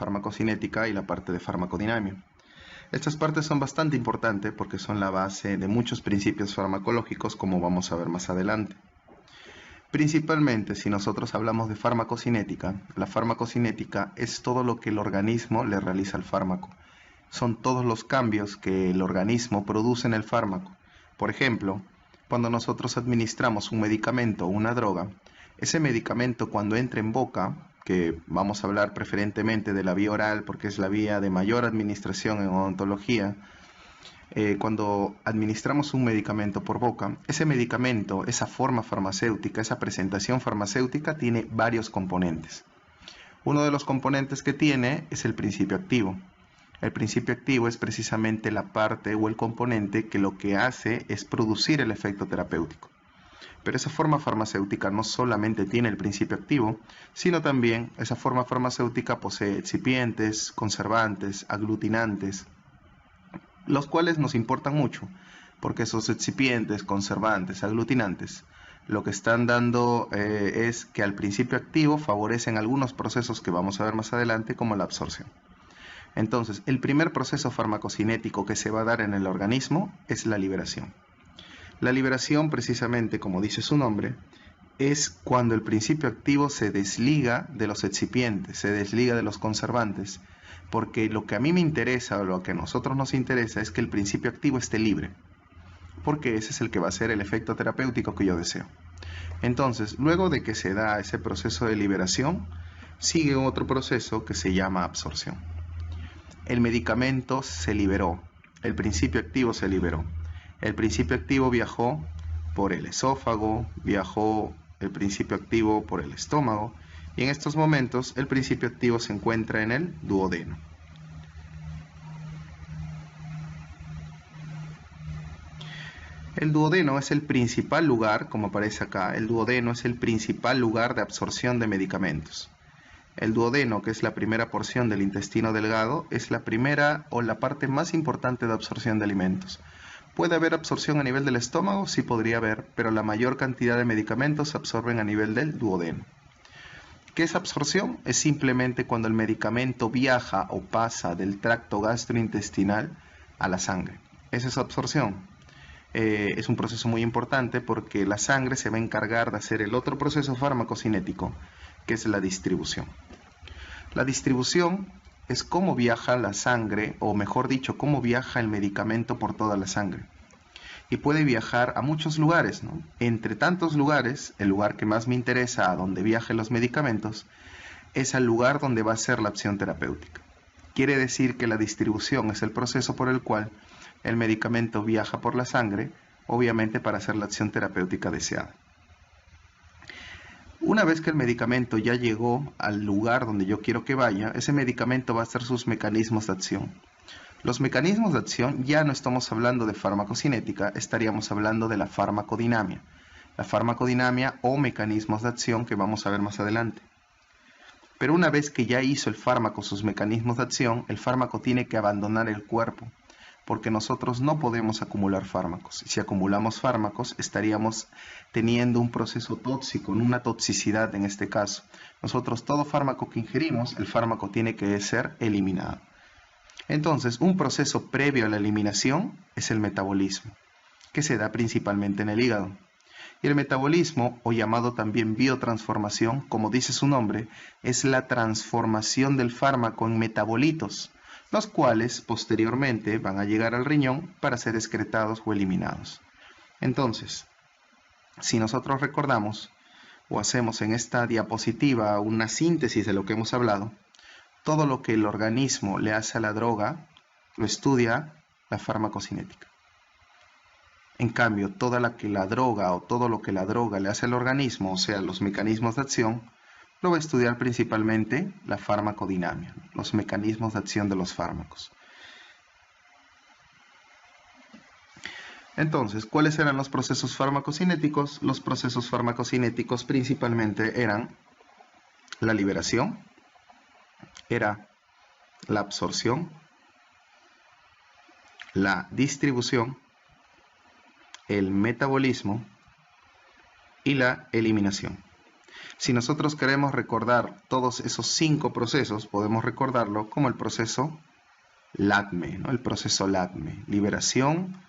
farmacocinética y la parte de farmacodinámica. Estas partes son bastante importantes porque son la base de muchos principios farmacológicos, como vamos a ver más adelante. Principalmente, si nosotros hablamos de farmacocinética, la farmacocinética es todo lo que el organismo le realiza al fármaco. Son todos los cambios que el organismo produce en el fármaco. Por ejemplo, cuando nosotros administramos un medicamento o una droga, ese medicamento cuando entra en boca, que vamos a hablar preferentemente de la vía oral porque es la vía de mayor administración en odontología, cuando administramos un medicamento por boca, ese medicamento, esa forma farmacéutica, esa presentación farmacéutica tiene varios componentes. Uno de los componentes que tiene es el principio activo. El principio activo es precisamente la parte o el componente que lo que hace es producir el efecto terapéutico. Pero esa forma farmacéutica no solamente tiene el principio activo, sino también esa forma farmacéutica posee excipientes, conservantes, aglutinantes, los cuales nos importan mucho, porque esos excipientes, conservantes, aglutinantes, lo que están dando es que al principio activo favorecen algunos procesos que vamos a ver más adelante, como la absorción. Entonces, el primer proceso farmacocinético que se va a dar en el organismo es la liberación. La liberación, precisamente, como dice su nombre, es cuando el principio activo se desliga de los excipientes, se desliga de los conservantes, porque lo que a mí me interesa o lo que a nosotros nos interesa es que el principio activo esté libre, porque ese es el que va a ser el efecto terapéutico que yo deseo. Entonces, luego de que se da ese proceso de liberación, sigue otro proceso que se llama absorción. El medicamento se liberó, el principio activo se liberó. El principio activo viajó por el esófago, viajó el principio activo por el estómago, y en estos momentos el principio activo se encuentra en el duodeno. El duodeno es el principal lugar, como aparece acá, el duodeno es el principal lugar de absorción de medicamentos. El duodeno, que es la primera porción del intestino delgado, es la primera o la parte más importante de absorción de alimentos. ¿Puede haber absorción a nivel del estómago? Sí, podría haber, pero la mayor cantidad de medicamentos se absorben a nivel del duodeno. ¿Qué es absorción? Es simplemente cuando el medicamento viaja o pasa del tracto gastrointestinal a la sangre. Esa es absorción. Es un proceso muy importante porque la sangre se va a encargar de hacer el otro proceso farmacocinético, que es la distribución. La distribución es cómo viaja la sangre, o mejor dicho, cómo viaja el medicamento por toda la sangre. Y puede viajar a muchos lugares, ¿no? Entre tantos lugares, el lugar que más me interesa a donde viajen los medicamentos es al lugar donde va a ser la acción terapéutica. Quiere decir que la distribución es el proceso por el cual el medicamento viaja por la sangre, obviamente para hacer la acción terapéutica deseada. Una vez que el medicamento ya llegó al lugar donde yo quiero que vaya, ese medicamento va a hacer sus mecanismos de acción. Los mecanismos de acción ya no estamos hablando de farmacocinética, estaríamos hablando de la farmacodinamia. La farmacodinamia o mecanismos de acción que vamos a ver más adelante. Pero una vez que ya hizo el fármaco sus mecanismos de acción, el fármaco tiene que abandonar el cuerpo, porque nosotros no podemos acumular fármacos. Si acumulamos fármacos, estaríamos teniendo un proceso tóxico, una toxicidad en este caso. Nosotros, todo fármaco que ingerimos, el fármaco tiene que ser eliminado. Entonces, un proceso previo a la eliminación es el metabolismo, que se da principalmente en el hígado. Y el metabolismo, o llamado también biotransformación, como dice su nombre, es la transformación del fármaco en metabolitos, los cuales posteriormente van a llegar al riñón para ser excretados o eliminados. Entonces, si nosotros recordamos o hacemos en esta diapositiva una síntesis de lo que hemos hablado, todo lo que el organismo le hace a la droga lo estudia la farmacocinética. En cambio, todo lo que la droga le hace al organismo, o sea, los mecanismos de acción, lo va a estudiar principalmente la farmacodinamia, los mecanismos de acción de los fármacos. Entonces, ¿cuáles eran los procesos farmacocinéticos? Los procesos farmacocinéticos principalmente eran la liberación, era la absorción, la distribución, el metabolismo y la eliminación. Si nosotros queremos recordar todos esos 5 procesos, podemos recordarlo como el proceso LADME, ¿no? El proceso LADME: liberación,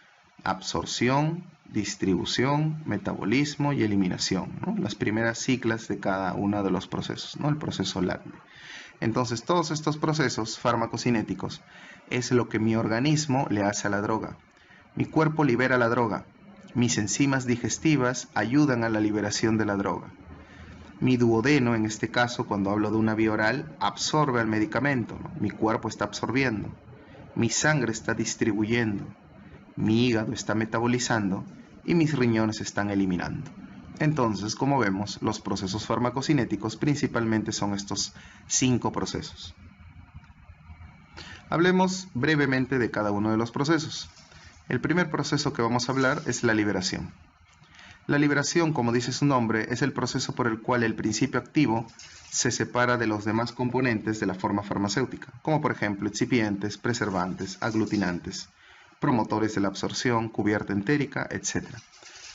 absorción, distribución, metabolismo y eliminación, ¿no? Las primeras siglas de cada uno de los procesos, ¿no? El proceso LADME. Entonces, todos estos procesos farmacocinéticos es lo que mi organismo le hace a la droga. Mi cuerpo libera la droga. Mis enzimas digestivas ayudan a la liberación de la droga. Mi duodeno, en este caso, cuando hablo de una vía oral, absorbe el medicamento, ¿no? Mi cuerpo está absorbiendo. Mi sangre está distribuyendo. Mi hígado está metabolizando y mis riñones están eliminando. Entonces, como vemos, los procesos farmacocinéticos principalmente son estos 5 procesos. Hablemos brevemente de cada uno de los procesos. El primer proceso que vamos a hablar es la liberación. La liberación, como dice su nombre, es el proceso por el cual el principio activo se separa de los demás componentes de la forma farmacéutica, como por ejemplo excipientes, preservantes, aglutinantes, promotores de la absorción, cubierta entérica, etc.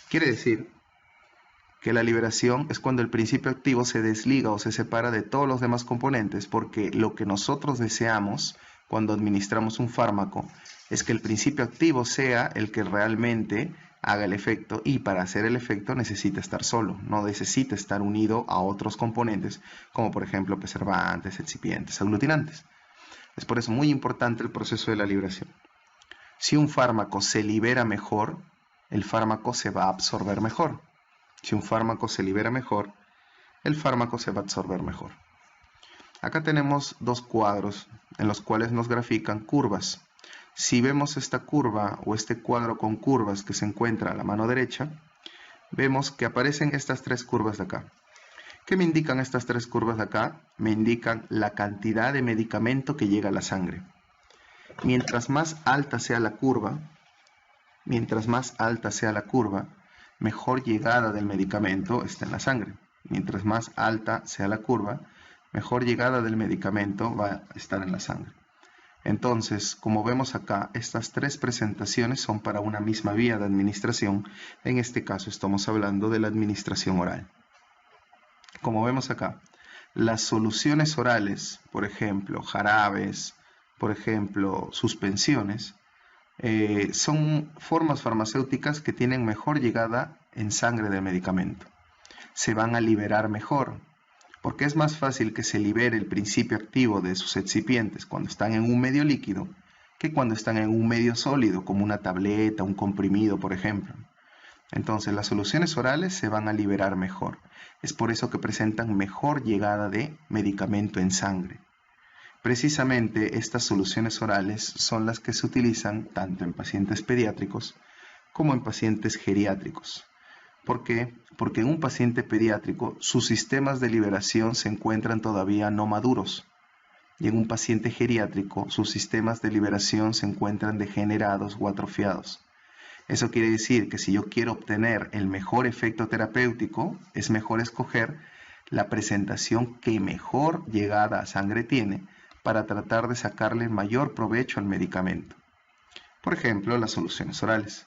Quiere decir que la liberación es cuando el principio activo se desliga o se separa de todos los demás componentes, porque lo que nosotros deseamos cuando administramos un fármaco es que el principio activo sea el que realmente haga el efecto, y para hacer el efecto necesita estar solo, no necesita estar unido a otros componentes como por ejemplo preservantes, excipientes, aglutinantes. Es por eso muy importante el proceso de la liberación. Si un fármaco se libera mejor, el fármaco se va a absorber mejor. Si un fármaco se libera mejor, el fármaco se va a absorber mejor. Acá tenemos 2 cuadros en los cuales nos grafican curvas. Si vemos esta curva o este cuadro con curvas que se encuentra a la mano derecha, vemos que aparecen estas 3 curvas de acá. ¿Qué me indican estas 3 curvas de acá? Me indican la cantidad de medicamento que llega a la sangre. Mientras más alta sea la curva, mejor llegada del medicamento está en la sangre. Mientras más alta sea la curva, mejor llegada del medicamento va a estar en la sangre. Entonces, como vemos acá, estas 3 presentaciones son para una misma vía de administración. En este caso estamos hablando de la administración oral. Como vemos acá, las soluciones orales, por ejemplo, jarabes, por ejemplo, suspensiones, son formas farmacéuticas que tienen mejor llegada en sangre del medicamento. Se van a liberar mejor, porque es más fácil que se libere el principio activo de sus excipientes cuando están en un medio líquido que cuando están en un medio sólido, como una tableta, un comprimido, por ejemplo. Entonces, las soluciones orales se van a liberar mejor. Es por eso que presentan mejor llegada de medicamento en sangre. Precisamente estas soluciones orales son las que se utilizan tanto en pacientes pediátricos como en pacientes geriátricos. ¿Por qué? Porque en un paciente pediátrico sus sistemas de liberación se encuentran todavía no maduros, y en un paciente geriátrico sus sistemas de liberación se encuentran degenerados o atrofiados. Eso quiere decir que si yo quiero obtener el mejor efecto terapéutico, es mejor escoger la presentación que mejor llegada a sangre tiene para tratar de sacarle mayor provecho al medicamento. Por ejemplo, las soluciones orales.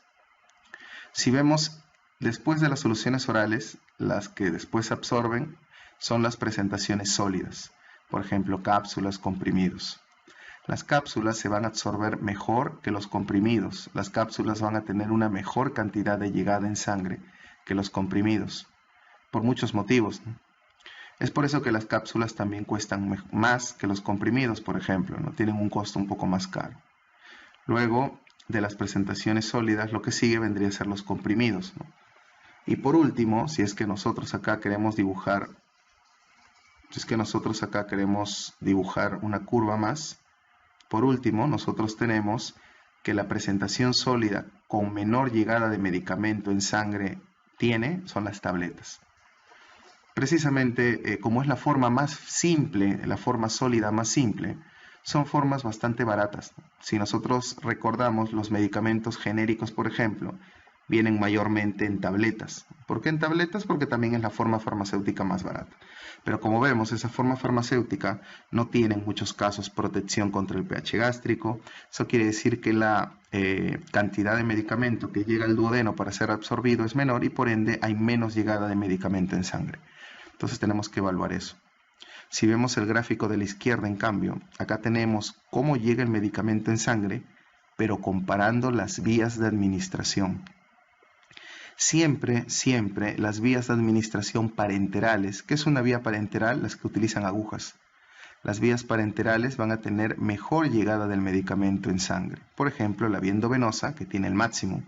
Si vemos, después de las soluciones orales, las que después absorben son las presentaciones sólidas, por ejemplo, cápsulas, comprimidos. Las cápsulas se van a absorber mejor que los comprimidos. Las cápsulas van a tener una mejor cantidad de llegada en sangre que los comprimidos, por muchos motivos, ¿no? Es por eso que las cápsulas también cuestan más que los comprimidos, por ejemplo, ¿no? Tienen un costo un poco más caro. Luego de las presentaciones sólidas, lo que sigue vendría a ser los comprimidos, ¿no? Y por último, si es que nosotros acá queremos dibujar una curva más, por último, nosotros tenemos que la presentación sólida con menor llegada de medicamento en sangre son las tabletas. Precisamente, como es la forma más simple, la forma sólida más simple, son formas bastante baratas. Si nosotros recordamos, los medicamentos genéricos, por ejemplo, vienen mayormente en tabletas. ¿Por qué en tabletas? Porque también es la forma farmacéutica más barata. Pero como vemos, esa forma farmacéutica no tiene en muchos casos protección contra el pH gástrico. Eso quiere decir que la cantidad de medicamento que llega al duodeno para ser absorbido es menor y por ende hay menos llegada de medicamento en sangre. Entonces tenemos que evaluar eso. Si vemos el gráfico de la izquierda, en cambio, acá tenemos cómo llega el medicamento en sangre, pero comparando las vías de administración. Siempre las vías de administración parenterales. ¿Qué es una vía parenteral? Las que utilizan agujas. Las vías parenterales van a tener mejor llegada del medicamento en sangre. Por ejemplo, la vía endovenosa, que tiene el máximo,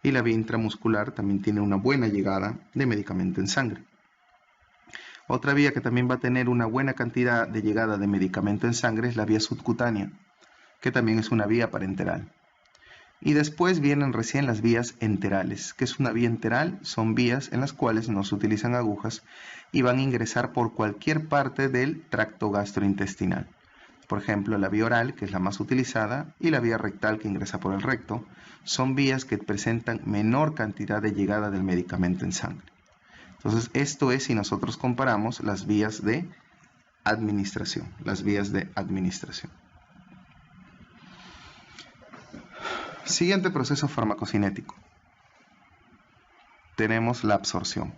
y la vía intramuscular también tiene una buena llegada de medicamento en sangre. Otra vía que también va a tener una buena cantidad de llegada de medicamento en sangre es la vía subcutánea, que también es una vía parenteral. Y después vienen recién las vías enterales. ¿Qué es una vía enteral? Son vías en las cuales no se utilizan agujas y van a ingresar por cualquier parte del tracto gastrointestinal. Por ejemplo, la vía oral, que es la más utilizada, y la vía rectal, que ingresa por el recto, son vías que presentan menor cantidad de llegada del medicamento en sangre. Entonces, esto es si nosotros comparamos las vías de administración. Siguiente proceso farmacocinético. Tenemos la absorción.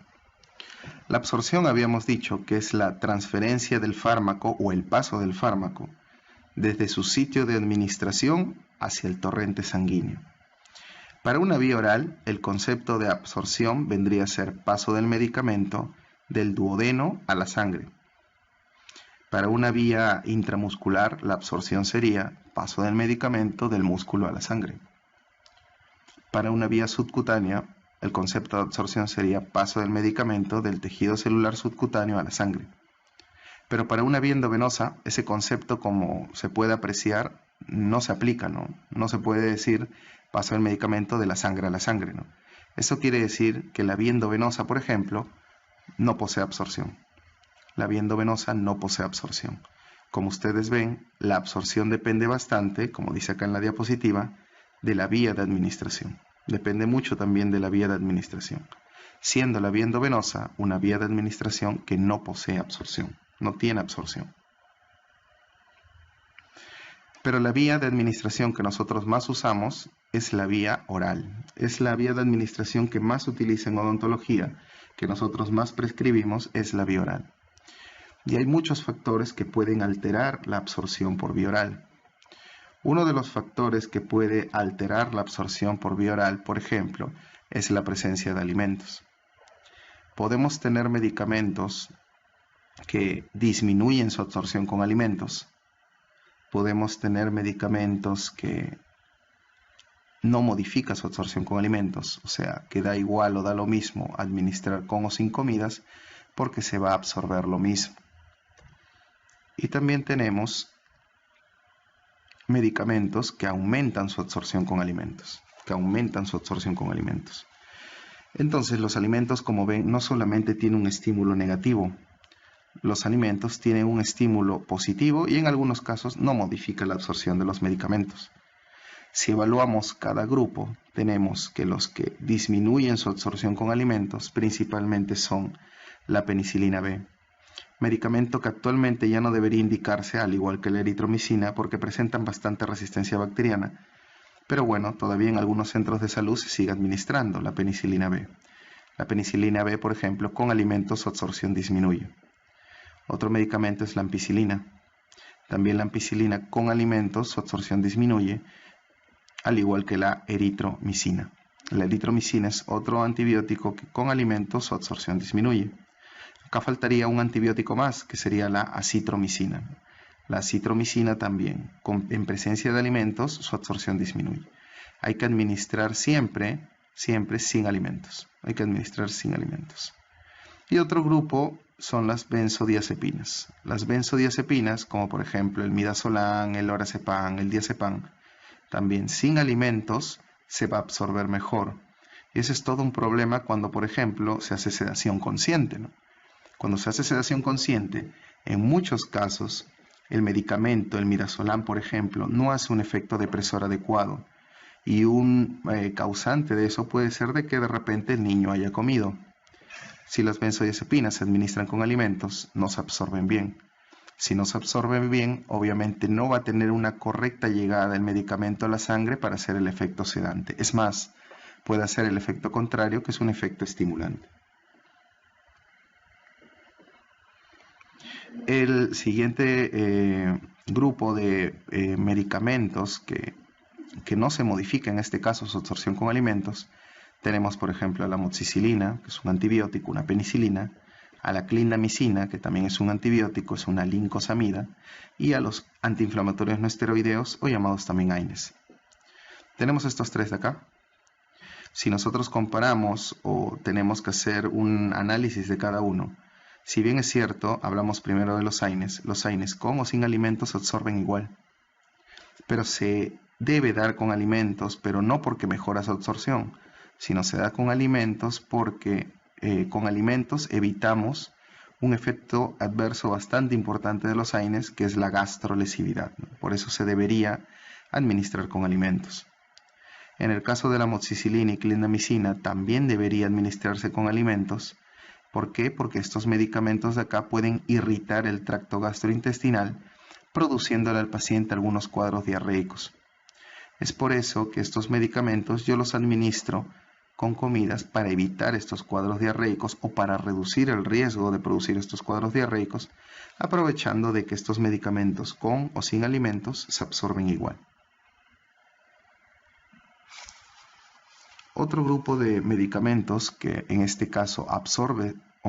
La absorción habíamos dicho que es la transferencia del fármaco o el paso del fármaco desde su sitio de administración hacia el torrente sanguíneo. Para una vía oral, el concepto de absorción vendría a ser paso del medicamento del duodeno a la sangre. Para una vía intramuscular, la absorción sería paso del medicamento del músculo a la sangre. Para una vía subcutánea, el concepto de absorción sería paso del medicamento del tejido celular subcutáneo a la sangre. Pero para una vía endovenosa, ese concepto, como se puede apreciar, no se aplica, ¿no? No se puede decir paso del medicamento de la sangre a la sangre, ¿no? Eso quiere decir que la vía endovenosa, por ejemplo, no posee absorción. La vía endovenosa no posee absorción. Como ustedes ven, la absorción depende bastante, como dice acá en la diapositiva, de la vía de administración. Depende mucho también de la vía de administración, siendo la vía endovenosa una vía de administración que no posee absorción, no tiene absorción. Pero la vía de administración que nosotros más usamos es la vía oral. Es la vía de administración que más se utiliza en odontología, que nosotros más prescribimos, es la vía oral. Y hay muchos factores que pueden alterar la absorción por vía oral. Uno de los factores que puede alterar la absorción por vía oral, por ejemplo, es la presencia de alimentos. Podemos tener medicamentos que disminuyen su absorción con alimentos. Podemos tener medicamentos que no modifican su absorción con alimentos, o sea, que da igual o da lo mismo administrar con o sin comidas, porque se va a absorber lo mismo. Y también tenemos medicamentos que aumentan su absorción con alimentos, Entonces, los alimentos, como ven, no solamente tienen un estímulo negativo, los alimentos tienen un estímulo positivo y en algunos casos no modifica la absorción de los medicamentos. Si evaluamos cada grupo, tenemos que los que disminuyen su absorción con alimentos principalmente son la penicilina B, medicamento que actualmente ya no debería indicarse, al igual que la eritromicina, porque presentan bastante resistencia bacteriana. Pero bueno, todavía en algunos centros de salud se sigue administrando la penicilina B. La penicilina B, por ejemplo, con alimentos su absorción disminuye. Otro medicamento es la ampicilina. También la ampicilina con alimentos su absorción disminuye, al igual que la eritromicina. La eritromicina es otro antibiótico que con alimentos su absorción disminuye. Acá faltaría un antibiótico más, que sería la acitromicina. La acitromicina también, en presencia de alimentos, su absorción disminuye. Hay que administrar siempre sin alimentos. Y otro grupo son las benzodiazepinas. Las benzodiazepinas, como por ejemplo el midazolam, el lorazepam, el diazepam, también sin alimentos se va a absorber mejor. Y ese es todo un problema cuando, por ejemplo, se hace sedación consciente, ¿no? Cuando se hace sedación consciente, en muchos casos, el medicamento, el midazolam, por ejemplo, no hace un efecto depresor adecuado. Y un causante de eso puede ser de que de repente el niño haya comido. Si las benzodiazepinas se administran con alimentos, no se absorben bien. Si no se absorben bien, obviamente no va a tener una correcta llegada del medicamento a la sangre para hacer el efecto sedante. Es más, puede hacer el efecto contrario, que es un efecto estimulante. El siguiente grupo de medicamentos que no se modifica en este caso su absorción con alimentos, tenemos por ejemplo a la amoxicilina, que es un antibiótico, una penicilina, a la clindamicina, que también es un antibiótico, es una lincosamida, y a los antiinflamatorios no esteroideos o llamados también AINES. Tenemos estos tres de acá. Si nosotros comparamos o tenemos que hacer un análisis de cada uno, si bien es cierto, hablamos primero de los AINES con o sin alimentos absorben igual, pero se debe dar con alimentos, pero no porque mejora su absorción, sino se da con alimentos porque con alimentos evitamos un efecto adverso bastante importante de los AINES, que es la gastrolesividad, ¿no? Por eso se debería administrar con alimentos. En el caso de la amoxicilina y clindamicina también debería administrarse con alimentos. ¿Por qué? Porque estos medicamentos de acá pueden irritar el tracto gastrointestinal, produciéndole al paciente algunos cuadros diarreicos. Es por eso que estos medicamentos yo los administro con comidas para evitar estos cuadros diarreicos o para reducir el riesgo de producir estos cuadros diarreicos, aprovechando de que estos medicamentos con o sin alimentos se absorben igual. Otro grupo de medicamentos que en este caso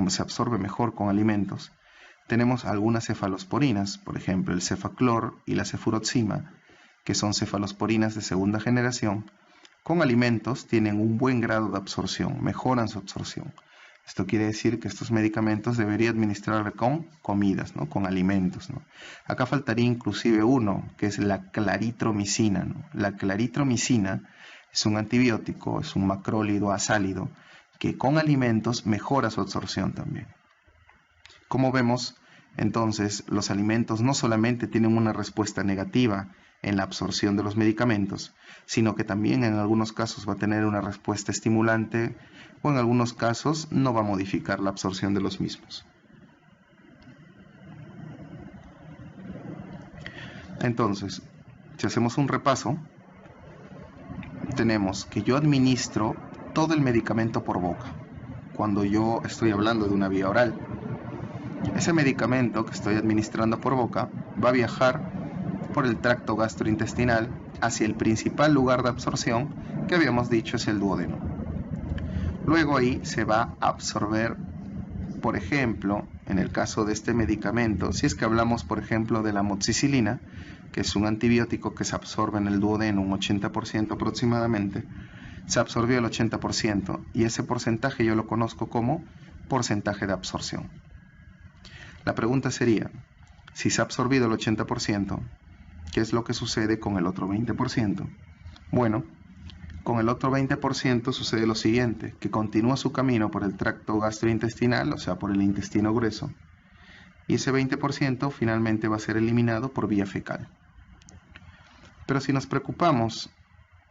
se absorbe mejor con alimentos, tenemos algunas cefalosporinas, por ejemplo el cefaclor y la cefuroxima, que son cefalosporinas de segunda generación. Con alimentos tienen un buen grado de absorción, mejoran su absorción. Esto quiere decir que estos medicamentos debería administrar con comidas, ¿no? Con alimentos, ¿no? Acá faltaría inclusive uno, que es la claritromicina, ¿no? La claritromicina es un antibiótico, es un macrólido azálido, que con alimentos mejora su absorción también. Como vemos, entonces, los alimentos no solamente tienen una respuesta negativa en la absorción de los medicamentos, sino que también en algunos casos va a tener una respuesta estimulante o en algunos casos no va a modificar la absorción de los mismos. Entonces, si hacemos un repaso, tenemos que yo administro todo el medicamento por boca, cuando yo estoy hablando de una vía oral. Ese medicamento que estoy administrando por boca va a viajar por el tracto gastrointestinal hacia el principal lugar de absorción, que habíamos dicho es el duodeno. Luego ahí se va a absorber, por ejemplo, en el caso de este medicamento, si es que hablamos por ejemplo de la amoxicilina, que es un antibiótico que se absorbe en el duodeno un 80% aproximadamente, se absorbió el 80% y ese porcentaje yo lo conozco como porcentaje de absorción. La pregunta sería, si se ha absorbido el 80%, ¿qué es lo que sucede con el otro 20%? Bueno, con el otro 20% sucede lo siguiente, que continúa su camino por el tracto gastrointestinal, o sea, por el intestino grueso, y ese 20% finalmente va a ser eliminado por vía fecal. Pero si nos preocupamos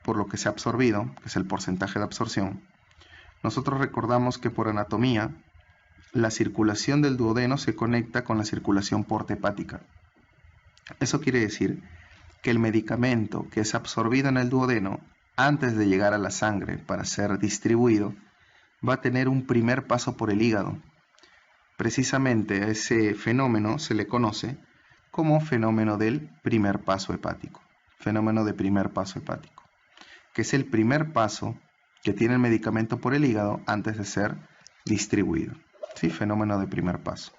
por lo que se ha absorbido, que es el porcentaje de absorción, nosotros recordamos que por anatomía, la circulación del duodeno se conecta con la circulación porta-hepática. Eso quiere decir que el medicamento que es absorbido en el duodeno antes de llegar a la sangre para ser distribuido va a tener un primer paso por el hígado. Precisamente a ese fenómeno se le conoce como fenómeno del primer paso hepático, fenómeno de primer paso hepático, que es el primer paso que tiene el medicamento por el hígado antes de ser distribuido. ¿Sí? Fenómeno de primer paso.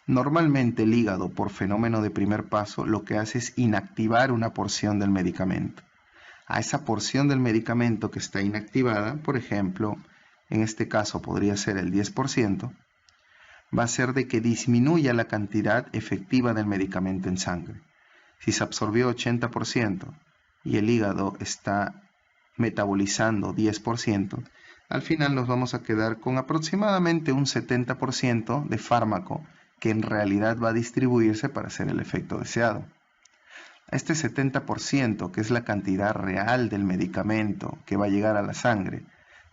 Normalmente el hígado, por fenómeno de primer paso, lo que hace es inactivar una porción del medicamento. A esa porción del medicamento que está inactivada, por ejemplo, en este caso podría ser el 10%, va a hacer de que disminuya la cantidad efectiva del medicamento en sangre. Si se absorbió 80% y el hígado está metabolizando 10%, al final nos vamos a quedar con aproximadamente un 70% de fármaco que en realidad va a distribuirse para hacer el efecto deseado. Este 70%, que es la cantidad real del medicamento que va a llegar a la sangre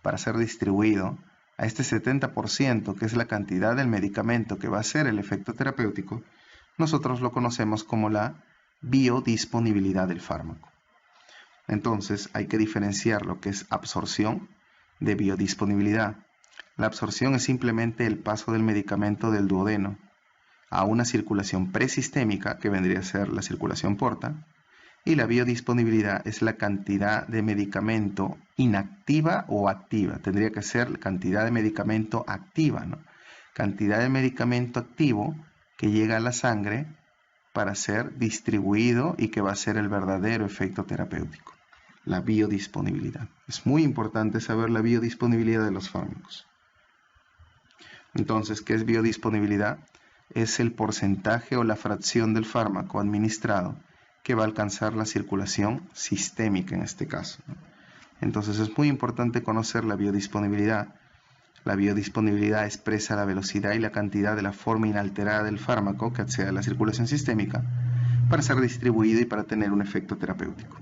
para ser distribuido, a este 70%, que es la cantidad del medicamento que va a hacer el efecto terapéutico, nosotros lo conocemos como la biodisponibilidad del fármaco. Entonces hay que diferenciar lo que es absorción de biodisponibilidad. La absorción es simplemente el paso del medicamento del duodeno a una circulación presistémica, que vendría a ser la circulación porta, y la biodisponibilidad es la cantidad de medicamento inactiva o activa. Tendría que ser cantidad de medicamento activa, ¿no? Cantidad de medicamento activo que llega a la sangre para ser distribuido y que va a ser el verdadero efecto terapéutico. La biodisponibilidad. Es muy importante saber la biodisponibilidad de los fármacos. Entonces, ¿qué es biodisponibilidad? Es el porcentaje o la fracción del fármaco administrado que va a alcanzar la circulación sistémica en este caso, ¿no? Entonces es muy importante conocer la biodisponibilidad. La biodisponibilidad expresa la velocidad y la cantidad de la forma inalterada del fármaco que accede a la circulación sistémica para ser distribuido y para tener un efecto terapéutico.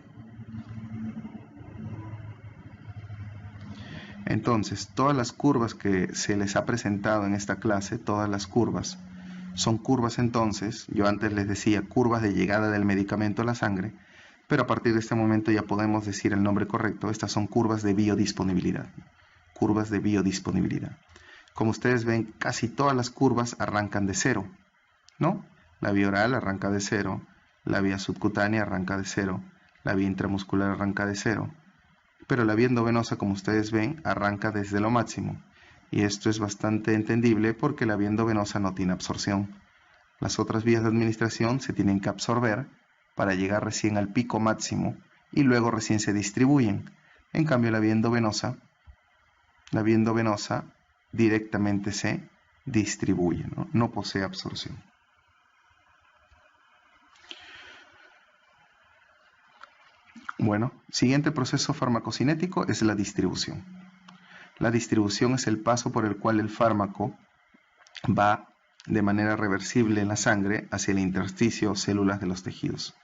Entonces, todas las curvas que se les ha presentado en esta clase, todas las curvas, son curvas entonces, yo antes les decía curvas de llegada del medicamento a la sangre, pero a partir de este momento ya podemos decir el nombre correcto, estas son curvas de biodisponibilidad. Curvas de biodisponibilidad. Como ustedes ven, casi todas las curvas arrancan de cero, ¿no? La vía oral arranca de cero, la vía subcutánea arranca de cero, la vía intramuscular arranca de cero, pero la vía endovenosa, como ustedes ven, arranca desde lo máximo. Y esto es bastante entendible porque la vía endovenosa no tiene absorción. Las otras vías de administración se tienen que absorber para llegar recién al pico máximo y luego recién se distribuyen. En cambio, la vía endovenosa directamente se distribuye, ¿no? No posee absorción. Bueno, siguiente proceso farmacocinético es la distribución. La distribución es el paso por el cual el fármaco va de manera reversible en la sangre hacia el intersticio o células de los tejidos.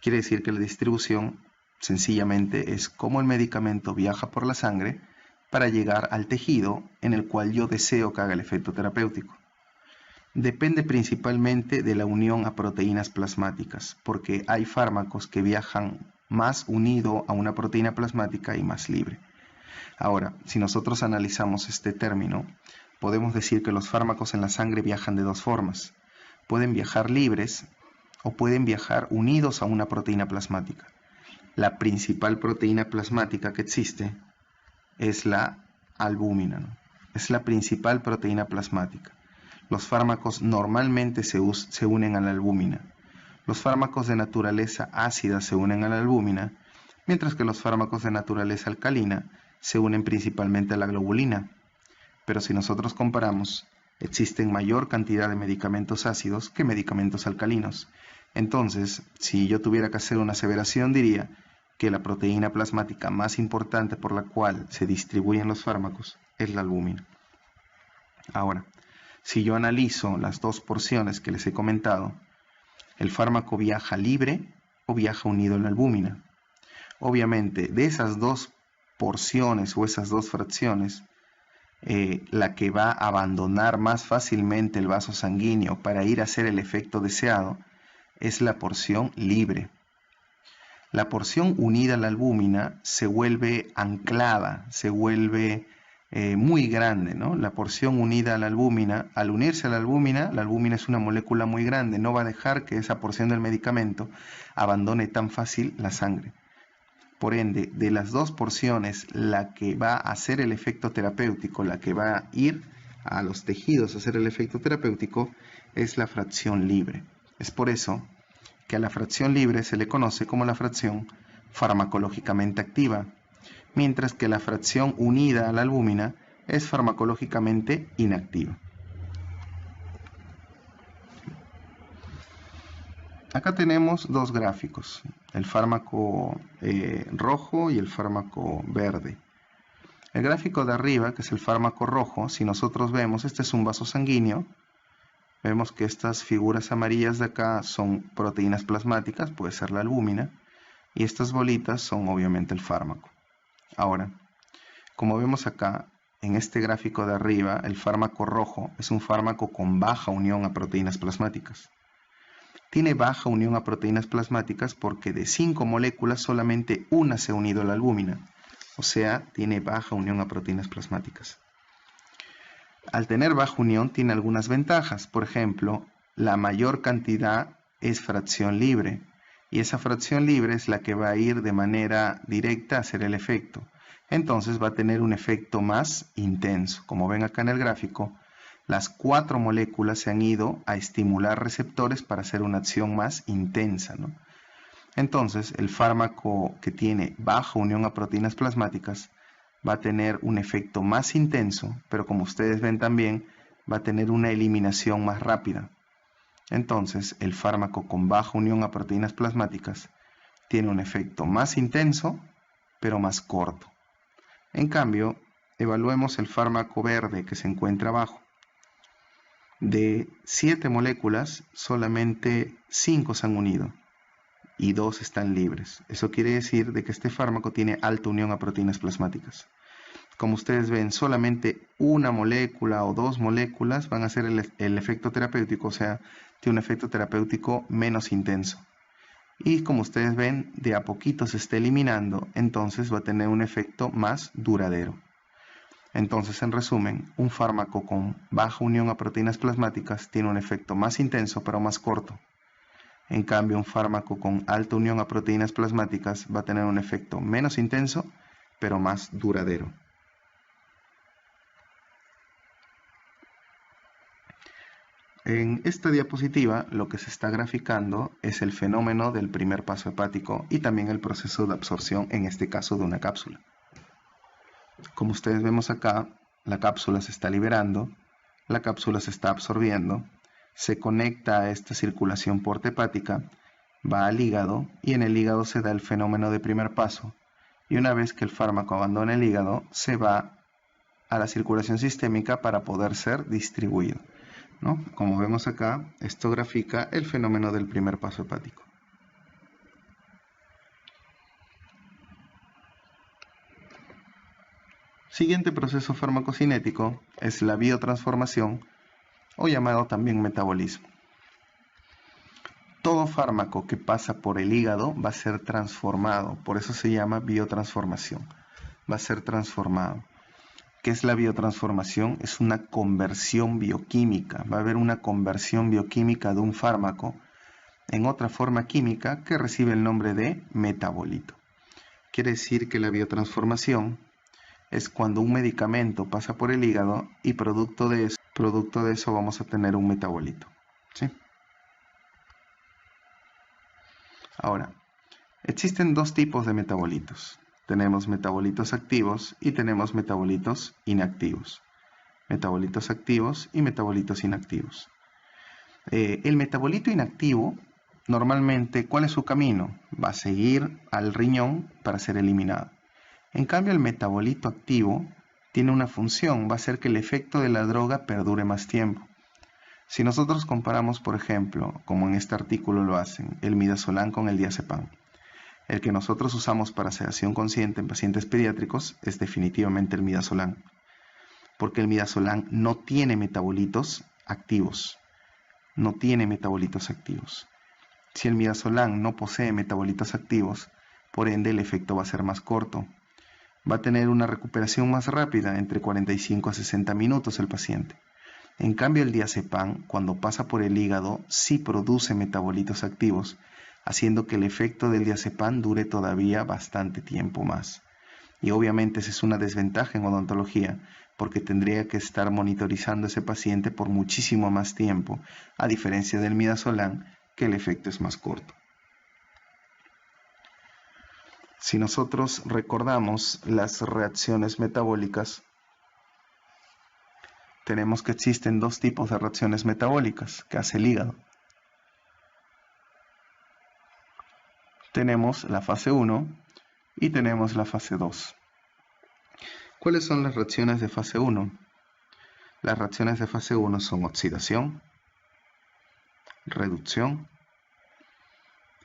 Quiere decir que la distribución sencillamente es cómo el medicamento viaja por la sangre para llegar al tejido en el cual yo deseo que haga el efecto terapéutico. Depende principalmente de la unión a proteínas plasmáticas, porque hay fármacos que viajan más unido a una proteína plasmática y más libre. Ahora, si nosotros analizamos este término, podemos decir que los fármacos en la sangre viajan de dos formas. Pueden viajar libres o pueden viajar unidos a una proteína plasmática. La principal proteína plasmática que existe es la albúmina, ¿no? Es la principal proteína plasmática. Los fármacos normalmente se unen a la albúmina. Los fármacos de naturaleza ácida se unen a la albúmina, mientras que los fármacos de naturaleza alcalina se unen principalmente a la globulina. Pero si nosotros comparamos, existen mayor cantidad de medicamentos ácidos que medicamentos alcalinos. Entonces, si yo tuviera que hacer una aseveración, diría que la proteína plasmática más importante por la cual se distribuyen los fármacos es la albúmina. Ahora, si yo analizo las dos porciones que les he comentado, el fármaco viaja libre o viaja unido a la albúmina. Obviamente, de esas dos porciones o esas dos fracciones, la que va a abandonar más fácilmente el vaso sanguíneo para ir a hacer el efecto deseado es la porción libre. La porción unida a la albúmina se vuelve anclada, se vuelve muy grande, ¿no? La porción unida a la albúmina, al unirse a la albúmina es una molécula muy grande, no va a dejar que esa porción del medicamento abandone tan fácil la sangre. Por ende, de las dos porciones, la que va a hacer el efecto terapéutico, la que va a ir a los tejidos a hacer el efecto terapéutico, es la fracción libre. Es por eso que a la fracción libre se le conoce como la fracción farmacológicamente activa, mientras que la fracción unida a la albúmina es farmacológicamente inactiva. Acá tenemos dos gráficos, el fármaco rojo y el fármaco verde. El gráfico de arriba, que es el fármaco rojo, si nosotros vemos, este es un vaso sanguíneo, vemos que estas figuras amarillas de acá son proteínas plasmáticas, puede ser la albúmina, y estas bolitas son obviamente el fármaco. Ahora, como vemos acá, en este gráfico de arriba, el fármaco rojo es un fármaco con baja unión a proteínas plasmáticas. Tiene baja unión a proteínas plasmáticas porque de 5 moléculas solamente una se ha unido a la albúmina, o sea, tiene baja unión a proteínas plasmáticas. Al tener baja unión tiene algunas ventajas, por ejemplo, la mayor cantidad es fracción libre, y esa fracción libre es la que va a ir de manera directa a hacer el efecto. Entonces va a tener un efecto más intenso. Como ven acá en el gráfico, las 4 moléculas se han ido a estimular receptores para hacer una acción más intensa, ¿no? Entonces, el fármaco que tiene baja unión a proteínas plasmáticas va a tener un efecto más intenso, pero como ustedes ven también, va a tener una eliminación más rápida. Entonces, el fármaco con baja unión a proteínas plasmáticas tiene un efecto más intenso, pero más corto. En cambio, evaluemos el fármaco verde que se encuentra abajo. De 7 moléculas, solamente 5 se han unido y 2 están libres. Eso quiere decir de que este fármaco tiene alta unión a proteínas plasmáticas. Como ustedes ven, solamente una molécula o 2 moléculas van a hacer el efecto terapéutico, o sea, tiene un efecto terapéutico menos intenso. Y como ustedes ven, de a poquito se está eliminando, entonces va a tener un efecto más duradero. Entonces, en resumen, un fármaco con baja unión a proteínas plasmáticas tiene un efecto más intenso pero más corto. En cambio, un fármaco con alta unión a proteínas plasmáticas va a tener un efecto menos intenso pero más duradero. En esta diapositiva lo que se está graficando es el fenómeno del primer paso hepático y también el proceso de absorción, en este caso de una cápsula. Como ustedes vemos acá, la cápsula se está liberando, la cápsula se está absorbiendo, se conecta a esta circulación porta-hepática, va al hígado y en el hígado se da el fenómeno de primer paso. Y una vez que el fármaco abandona el hígado, se va a la circulación sistémica para poder ser distribuido, ¿no? Como vemos acá, esto grafica el fenómeno del primer paso hepático. Siguiente proceso farmacocinético es la biotransformación o llamado también metabolismo. Todo fármaco que pasa por el hígado va a ser transformado, por eso se llama biotransformación, va a ser transformado. ¿Qué es la biotransformación? Es una conversión bioquímica, va a haber una conversión bioquímica de un fármaco en otra forma química que recibe el nombre de metabolito. Quiere decir que la biotransformación es cuando un medicamento pasa por el hígado y producto de eso vamos a tener un metabolito, ¿sí? Ahora, existen dos tipos de metabolitos. Tenemos metabolitos activos y tenemos metabolitos inactivos. Metabolitos activos y metabolitos inactivos. El metabolito inactivo, normalmente, ¿cuál es su camino? Va a seguir al riñón para ser eliminado. En cambio, el metabolito activo tiene una función, va a hacer que el efecto de la droga perdure más tiempo. Si nosotros comparamos, por ejemplo, como en este artículo lo hacen, el midazolam con el diazepam, el que nosotros usamos para sedación consciente en pacientes pediátricos es definitivamente el midazolam, porque el midazolam no tiene metabolitos activos, no tiene metabolitos activos. Si el midazolam no posee metabolitos activos, por ende el efecto va a ser más corto. Va a tener una recuperación más rápida, entre 45 a 60 minutos el paciente. En cambio, el diazepam, cuando pasa por el hígado, sí produce metabolitos activos, haciendo que el efecto del diazepam dure todavía bastante tiempo más. Y obviamente esa es una desventaja en odontología, porque tendría que estar monitorizando a ese paciente por muchísimo más tiempo, a diferencia del midazolam, que el efecto es más corto. Si nosotros recordamos las reacciones metabólicas, tenemos que existen dos tipos de reacciones metabólicas que hace el hígado. Tenemos la fase 1 y tenemos la fase 2. ¿Cuáles son las reacciones de fase 1? Las reacciones de fase 1 son oxidación, reducción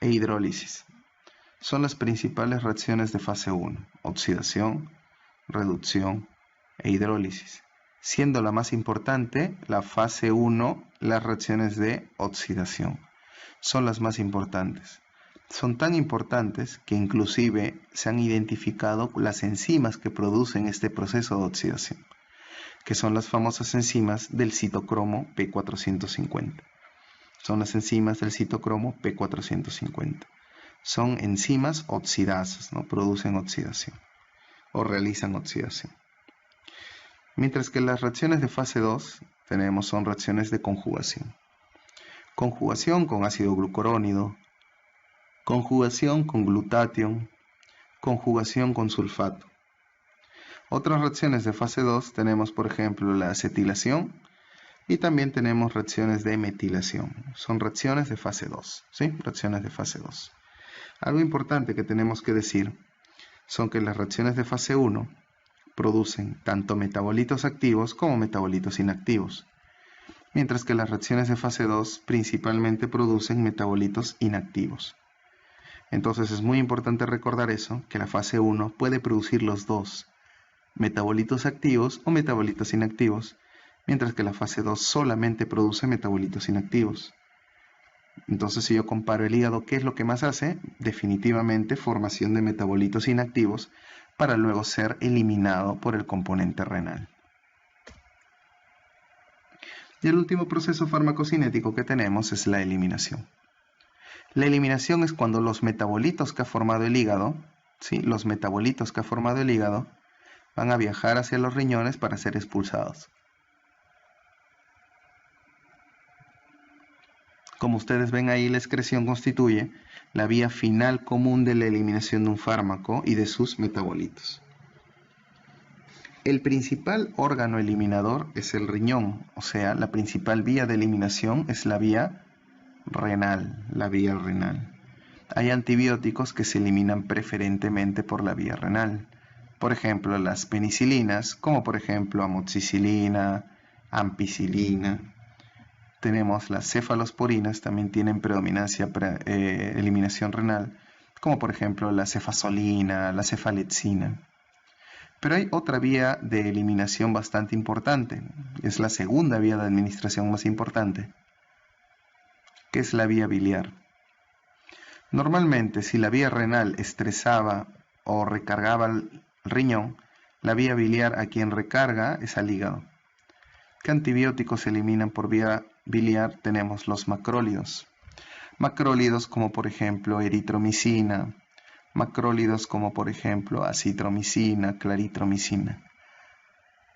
e hidrólisis. Son las principales reacciones de fase 1, oxidación, reducción e hidrólisis, siendo la más importante la fase 1, las reacciones de oxidación. Son las más importantes. Son tan importantes que inclusive se han identificado las enzimas que producen este proceso de oxidación, que son las famosas enzimas del citocromo P450. Son las enzimas del citocromo P450. Son enzimas oxidasas, ¿no? Producen oxidación o realizan oxidación. Mientras que las reacciones de fase 2 son reacciones de conjugación. Conjugación con ácido glucurónido, conjugación con glutatión, conjugación con sulfato. Otras reacciones de fase 2 tenemos, por ejemplo, la acetilación y también tenemos reacciones de metilación. Son reacciones de fase 2, ¿sí? Reacciones de fase 2. Algo importante que tenemos que decir son que las reacciones de fase 1 producen tanto metabolitos activos como metabolitos inactivos, mientras que las reacciones de fase 2 principalmente producen metabolitos inactivos. Entonces es muy importante recordar eso, que la fase 1 puede producir los dos, metabolitos activos o metabolitos inactivos, mientras que la fase 2 solamente produce metabolitos inactivos. Entonces, si yo comparo el hígado, ¿qué es lo que más hace? Definitivamente formación de metabolitos inactivos para luego ser eliminado por el componente renal. Y el último proceso farmacocinético que tenemos es la eliminación. La eliminación es cuando los metabolitos que ha formado el hígado, ¿sí? Los metabolitos que ha formado el hígado van a viajar hacia los riñones para ser expulsados. Como ustedes ven ahí, la excreción constituye la vía final común de la eliminación de un fármaco y de sus metabolitos. El principal órgano eliminador es el riñón, o sea, la principal vía de eliminación es la vía renal, Hay antibióticos que se eliminan preferentemente por la vía renal. Por ejemplo, las penicilinas, como por ejemplo amoxicilina, ampicilina. Tenemos las cefalosporinas, también tienen predominancia eliminación renal, como por ejemplo la cefasolina, la cefalexina. Pero hay otra vía de eliminación bastante importante, es la segunda vía de administración más importante, que es la vía biliar. Normalmente, si la vía renal estresaba o recargaba el riñón, la vía biliar a quien recarga es al hígado. ¿Qué antibióticos se eliminan por vía biliar? Tenemos los macrólidos. Macrólidos como por ejemplo eritromicina, macrólidos como por ejemplo acitromicina, claritromicina.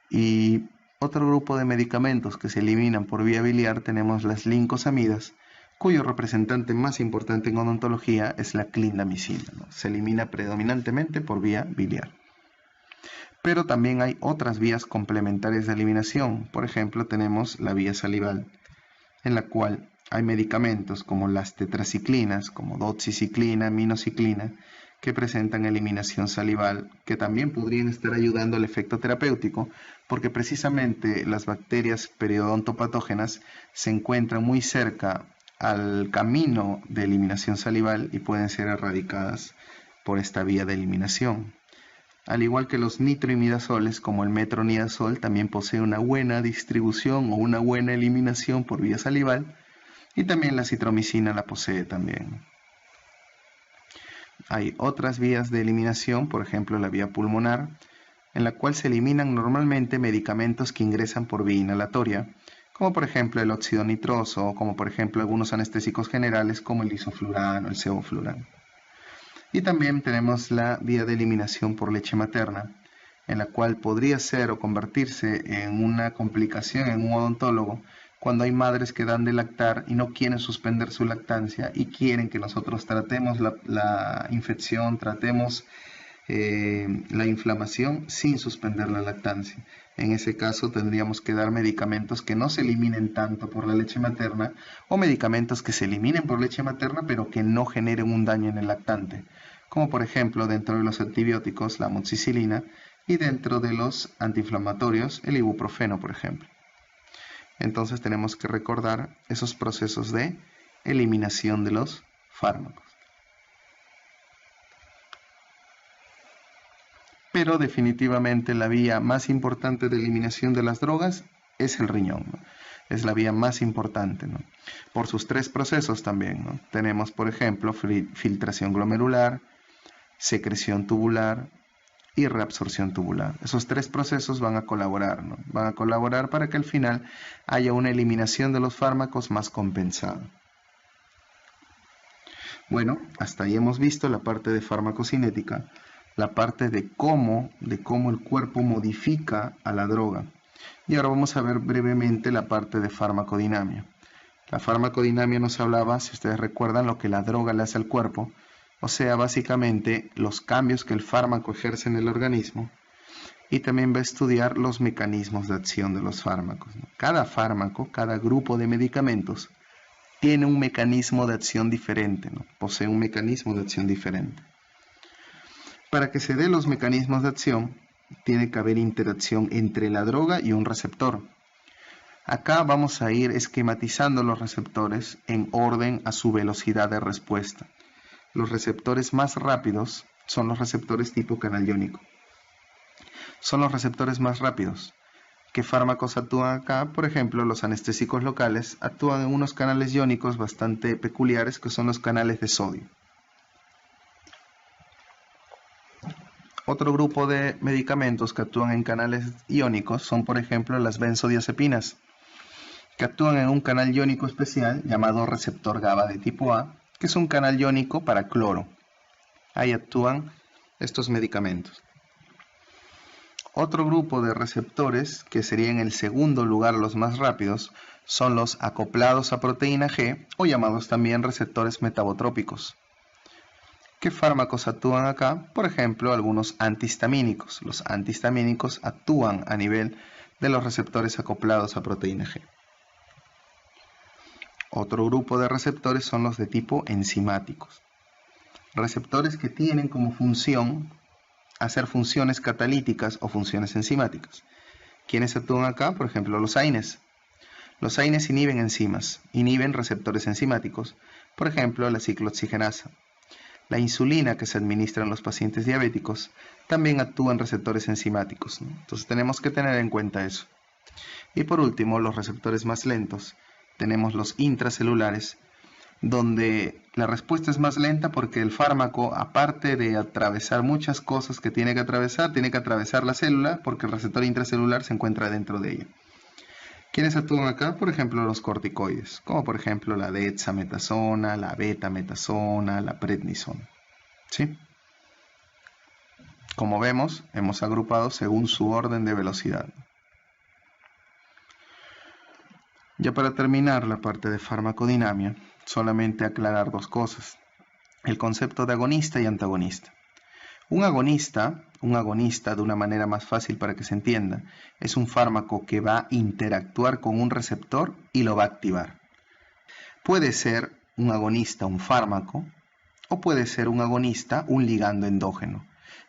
Y otro grupo de medicamentos que se eliminan por vía biliar tenemos las lincosamidas, cuyo representante más importante en odontología es la clindamicina, ¿no? Se elimina predominantemente por vía biliar. Pero también hay otras vías complementarias de eliminación. Por ejemplo, tenemos la vía salival, en la cual hay medicamentos como las tetraciclinas, como doxiciclina, minociclina, que presentan eliminación salival, que también podrían estar ayudando al efecto terapéutico, porque precisamente las bacterias periodontopatógenas se encuentran muy cerca al camino de eliminación salival y pueden ser erradicadas por esta vía de eliminación. Al igual que los nitroimidazoles, como el metronidazol, también posee una buena distribución o una buena eliminación por vía salival, y también la citromicina la posee también. Hay otras vías de eliminación, por ejemplo la vía pulmonar, en la cual se eliminan normalmente medicamentos que ingresan por vía inhalatoria, como por ejemplo el óxido nitroso, o como por ejemplo algunos anestésicos generales como el isoflurano, el sevoflurano. Y también tenemos la vía de eliminación por leche materna, en la cual podría ser o convertirse en una complicación en un odontólogo cuando hay madres que dan de lactar y no quieren suspender su lactancia y quieren que nosotros tratemos la infección, tratemos la inflamación sin suspender la lactancia. En ese caso tendríamos que dar medicamentos que no se eliminen tanto por la leche materna o medicamentos que se eliminen por leche materna pero que no generen un daño en el lactante, como por ejemplo dentro de los antibióticos la amoxicilina y dentro de los antiinflamatorios el ibuprofeno, por ejemplo. Entonces tenemos que recordar esos procesos de eliminación de los fármacos. Pero definitivamente la vía más importante de eliminación de las drogas es el riñón, ¿no? Es la vía más importante, ¿no? Por sus tres procesos también, ¿no? Tenemos, por ejemplo, filtración glomerular, secreción tubular y reabsorción tubular. Esos tres procesos van a colaborar, ¿no? Van a colaborar para que al final haya una eliminación de los fármacos más compensada. Bueno, hasta ahí hemos visto la parte de farmacocinética, la parte de cómo el cuerpo modifica a la droga. Y ahora vamos a ver brevemente la parte de farmacodinamia. La farmacodinamia nos hablaba, si ustedes recuerdan, lo que la droga le hace al cuerpo, o sea, básicamente los cambios que el fármaco ejerce en el organismo, y también va a estudiar los mecanismos de acción de los fármacos. Cada fármaco, cada grupo de medicamentos, tiene un mecanismo de acción diferente, ¿no? Posee un mecanismo de acción diferente. Para que se den los mecanismos de acción, tiene que haber interacción entre la droga y un receptor. Acá vamos a ir esquematizando los receptores en orden a su velocidad de respuesta. Los receptores más rápidos son los receptores tipo canal iónico. Son los receptores más rápidos. ¿Qué fármacos actúan acá? Por ejemplo, los anestésicos locales actúan en unos canales iónicos bastante peculiares que son los canales de sodio. Otro grupo de medicamentos que actúan en canales iónicos son, por ejemplo, las benzodiazepinas, que actúan en un canal iónico especial llamado receptor GABA de tipo A, que es un canal iónico para cloro. Ahí actúan estos medicamentos. Otro grupo de receptores, que serían en el segundo lugar los más rápidos, son los acoplados a proteína G, o llamados también receptores metabotrópicos. ¿Qué fármacos actúan acá? Por ejemplo, algunos antihistamínicos. Los antihistamínicos actúan a nivel de los receptores acoplados a proteína G. Otro grupo de receptores son los de tipo enzimáticos. Receptores que tienen como función hacer funciones catalíticas o funciones enzimáticas. ¿Quiénes actúan acá? Por ejemplo, los AINES. Los AINES inhiben enzimas, inhiben receptores enzimáticos, por ejemplo, la ciclooxigenasa. La insulina que se administra en los pacientes diabéticos también actúa en receptores enzimáticos, ¿no? Entonces tenemos que tener en cuenta eso. Y por último, los receptores más lentos. Tenemos los intracelulares, donde la respuesta es más lenta porque el fármaco, aparte de atravesar muchas cosas que tiene que atravesar la célula porque el receptor intracelular se encuentra dentro de ella. ¿Quiénes actúan acá? Por ejemplo, los corticoides, como por ejemplo la dexametasona, la betametasona, la prednisona. ¿Sí? Como vemos, hemos agrupado según su orden de velocidad. Ya para terminar la parte de farmacodinamia, solamente aclarar dos cosas. El concepto de agonista y antagonista. Un agonista de una manera más fácil para que se entienda, es un fármaco que va a interactuar con un receptor y lo va a activar. Puede ser un agonista un fármaco o puede ser un agonista un ligando endógeno.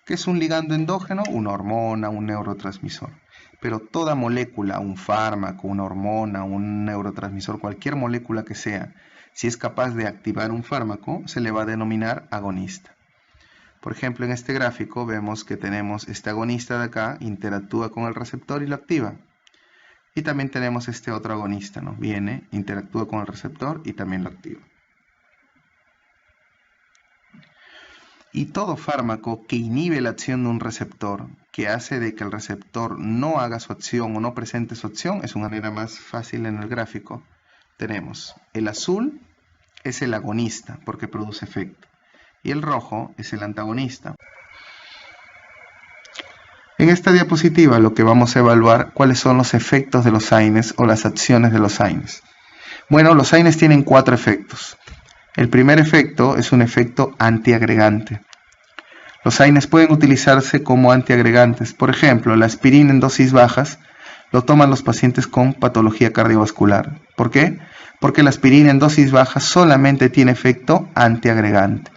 ¿Qué es un ligando endógeno? Una hormona, un neurotransmisor. Pero toda molécula, un fármaco, una hormona, un neurotransmisor, cualquier molécula que sea, si es capaz de activar un fármaco, se le va a denominar agonista. Por ejemplo, en este gráfico vemos que tenemos este agonista de acá, interactúa con el receptor y lo activa. Y también tenemos este otro agonista, ¿no? Viene, interactúa con el receptor y también lo activa. Y todo fármaco que inhibe la acción de un receptor, que hace de que el receptor no haga su acción o no presente su acción, es una manera más fácil en el gráfico. Tenemos el azul es el agonista porque produce efecto y el rojo es el antagonista. En esta diapositiva lo que vamos a evaluar cuáles son los efectos de los AINES o las acciones de los AINES. Bueno, los AINES tienen 4 efectos. El primer efecto es un efecto antiagregante. Los AINES pueden utilizarse como antiagregantes. Por ejemplo, la aspirina en dosis bajas lo toman los pacientes con patología cardiovascular. ¿Por qué? Porque la aspirina en dosis bajas solamente tiene efecto antiagregante.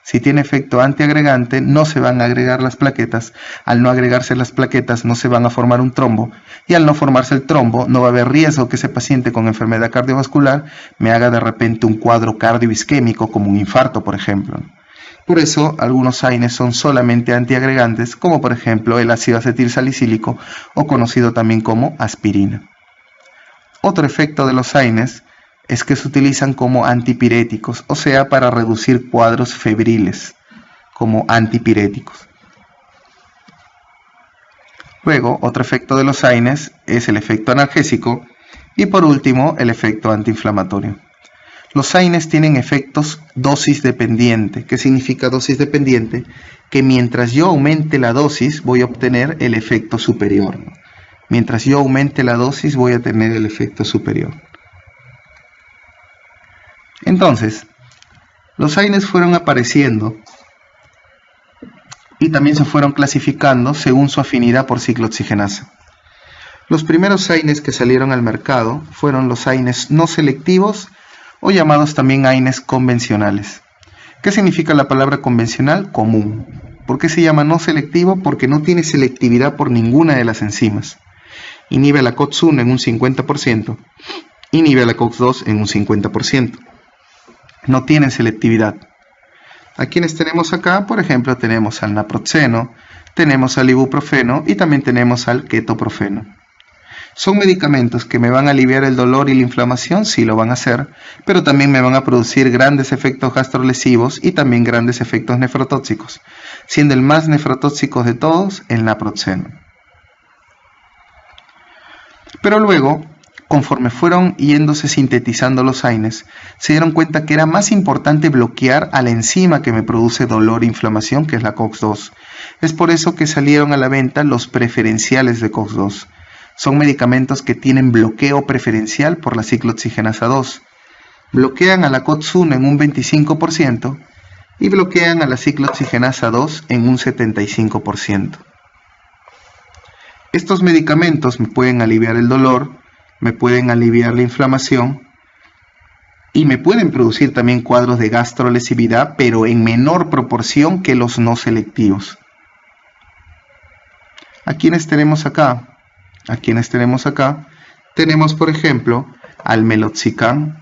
Si tiene efecto antiagregante, no se van a agregar las plaquetas. Al no agregarse las plaquetas, no se van a formar un trombo. Y al no formarse el trombo, no va a haber riesgo que ese paciente con enfermedad cardiovascular me haga de repente un cuadro cardioisquémico, como un infarto, por ejemplo. Por eso, algunos AINES son solamente antiagregantes, como por ejemplo el ácido acetilsalicílico, o conocido también como aspirina. Otro efecto de los AINES es que se utilizan como antipiréticos, o sea, para reducir cuadros febriles, como antipiréticos. Luego, otro efecto de los AINES es el efecto analgésico y por último, el efecto antiinflamatorio. Los AINES tienen efectos dosis dependiente. ¿Qué significa dosis dependiente? Que mientras yo aumente la dosis voy a obtener el efecto superior. Mientras yo aumente la dosis voy a tener el efecto superior. Entonces, los AINES fueron apareciendo y también se fueron clasificando según su afinidad por ciclooxigenasa. Los primeros AINES que salieron al mercado fueron los AINES no selectivos o llamados también AINES convencionales. ¿Qué significa la palabra convencional? Común. ¿Por qué se llama no selectivo? Porque no tiene selectividad por ninguna de las enzimas. Inhibe a la COX-1 en un 50%, inhibe a la COX-2 en un 50%. No tienen selectividad. ¿A quienes tenemos acá? Por ejemplo, tenemos al naproxeno, tenemos al ibuprofeno y también tenemos al ketoprofeno. ¿Son medicamentos que me van a aliviar el dolor y la inflamación? Sí, lo van a hacer, pero también me van a producir grandes efectos gastrolesivos y también grandes efectos nefrotóxicos, siendo el más nefrotóxico de todos el naproxeno. Pero luego, conforme fueron yéndose sintetizando los AINES, se dieron cuenta que era más importante bloquear a la enzima que me produce dolor e inflamación, que es la COX-2. Es por eso que salieron a la venta los preferenciales de COX-2. Son medicamentos que tienen bloqueo preferencial por la ciclooxigenasa 2. Bloquean a la COX-1 en un 25% y bloquean a la ciclooxigenasa 2 en un 75%. Estos medicamentos me pueden aliviar el dolor, me pueden aliviar la inflamación y me pueden producir también cuadros de gastrolesividad, pero en menor proporción que los no selectivos. ¿A quiénes tenemos acá? Tenemos por ejemplo al meloxicam,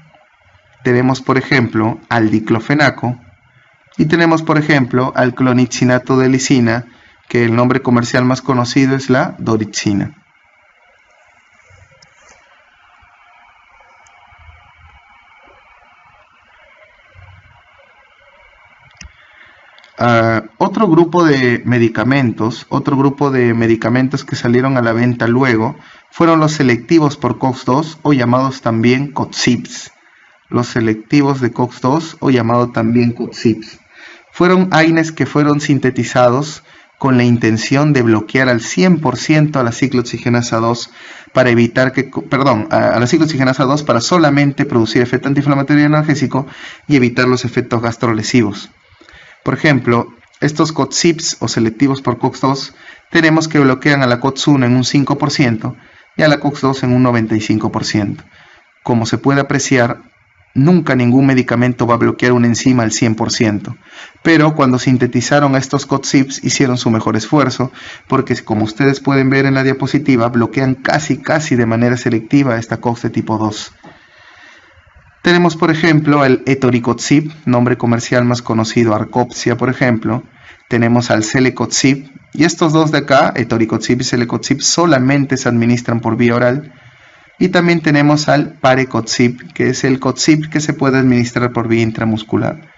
tenemos por ejemplo al diclofenaco y tenemos por ejemplo al clonixinato de lisina, que el nombre comercial más conocido es la dorixina. Otro grupo de medicamentos que salieron a la venta luego fueron los selectivos por COX-2 o llamados también COXIPs. Los selectivos de COX-2 o llamados también COXIPs. Fueron AINES que fueron sintetizados con la intención de bloquear al 100% a la ciclooxigenasa 2 para evitar que, a la ciclooxigenasa 2 para solamente producir efecto antiinflamatorio y analgésico y evitar los efectos gastrolesivos. Por ejemplo, estos COXIPs o selectivos por COX-2 tenemos que bloquean a la COX-1 en un 5% y a la COX-2 en un 95%. Como se puede apreciar, nunca ningún medicamento va a bloquear una enzima al 100%, pero cuando sintetizaron a estos COXIPs hicieron su mejor esfuerzo, porque como ustedes pueden ver en la diapositiva, bloquean casi de manera selectiva esta COX de tipo 2. Tenemos por ejemplo el etoricoxib, nombre comercial más conocido, Arcopsia por ejemplo. Tenemos al celecoxib, y estos dos de acá, etoricoxib y celecoxib, solamente se administran por vía oral. Y también tenemos al parecoxib, que es el coxib que se puede administrar por vía intramuscular.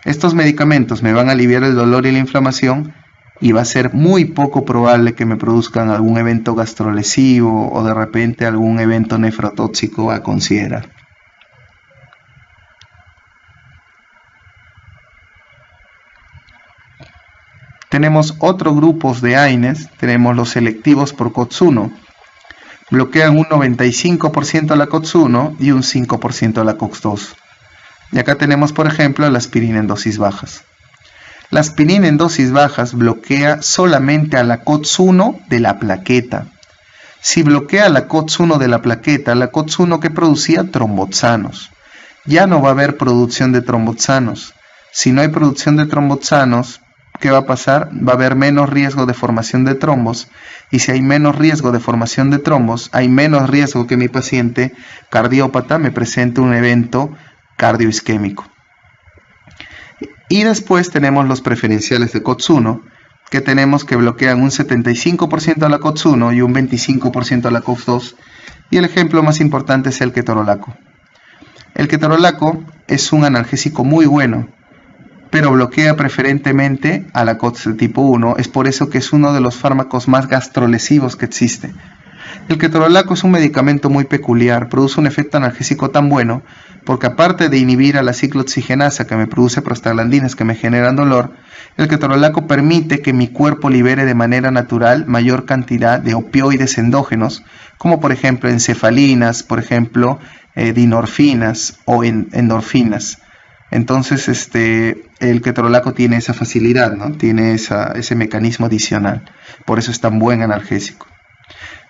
Estos medicamentos me van a aliviar el dolor y la inflamación, y va a ser muy poco probable que me produzcan algún evento gastrolesivo o de repente algún evento nefrotóxico a considerar. Tenemos otros grupos de AINES, tenemos los selectivos por COX-1. Bloquean un 95% a la COX-1 y un 5% a la COX-2. Y acá tenemos por ejemplo la aspirina en dosis bajas. La aspirina en dosis bajas bloquea solamente a la COX-1 de la plaqueta. Si bloquea la COX-1 de la plaqueta, la COX-1 que producía tromboxanos. Ya no va a haber producción de tromboxanos. Si no hay producción de tromboxanos, ¿qué va a pasar? Va a haber menos riesgo de formación de trombos, y si hay menos riesgo de formación de trombos, hay menos riesgo que mi paciente cardiópata me presente un evento cardioisquémico. Y después tenemos los preferenciales de COX-1, que tenemos que bloquean un 75% a la COX-1 y un 25% a la COX-2, y el ejemplo más importante es el ketorolaco. El ketorolaco es un analgésico muy bueno, pero bloquea preferentemente a la COX de tipo 1, es por eso que es uno de los fármacos más gastrolesivos que existe. El ketorolaco es un medicamento muy peculiar, produce un efecto analgésico tan bueno, porque aparte de inhibir a la ciclooxigenasa que me produce prostaglandinas que me generan dolor, el ketorolaco permite que mi cuerpo libere de manera natural mayor cantidad de opioides endógenos, como por ejemplo encefalinas, por ejemplo dinorfinas o endorfinas. Entonces el ketorolaco tiene esa facilidad, ¿no? Tiene ese mecanismo adicional, por eso es tan buen analgésico.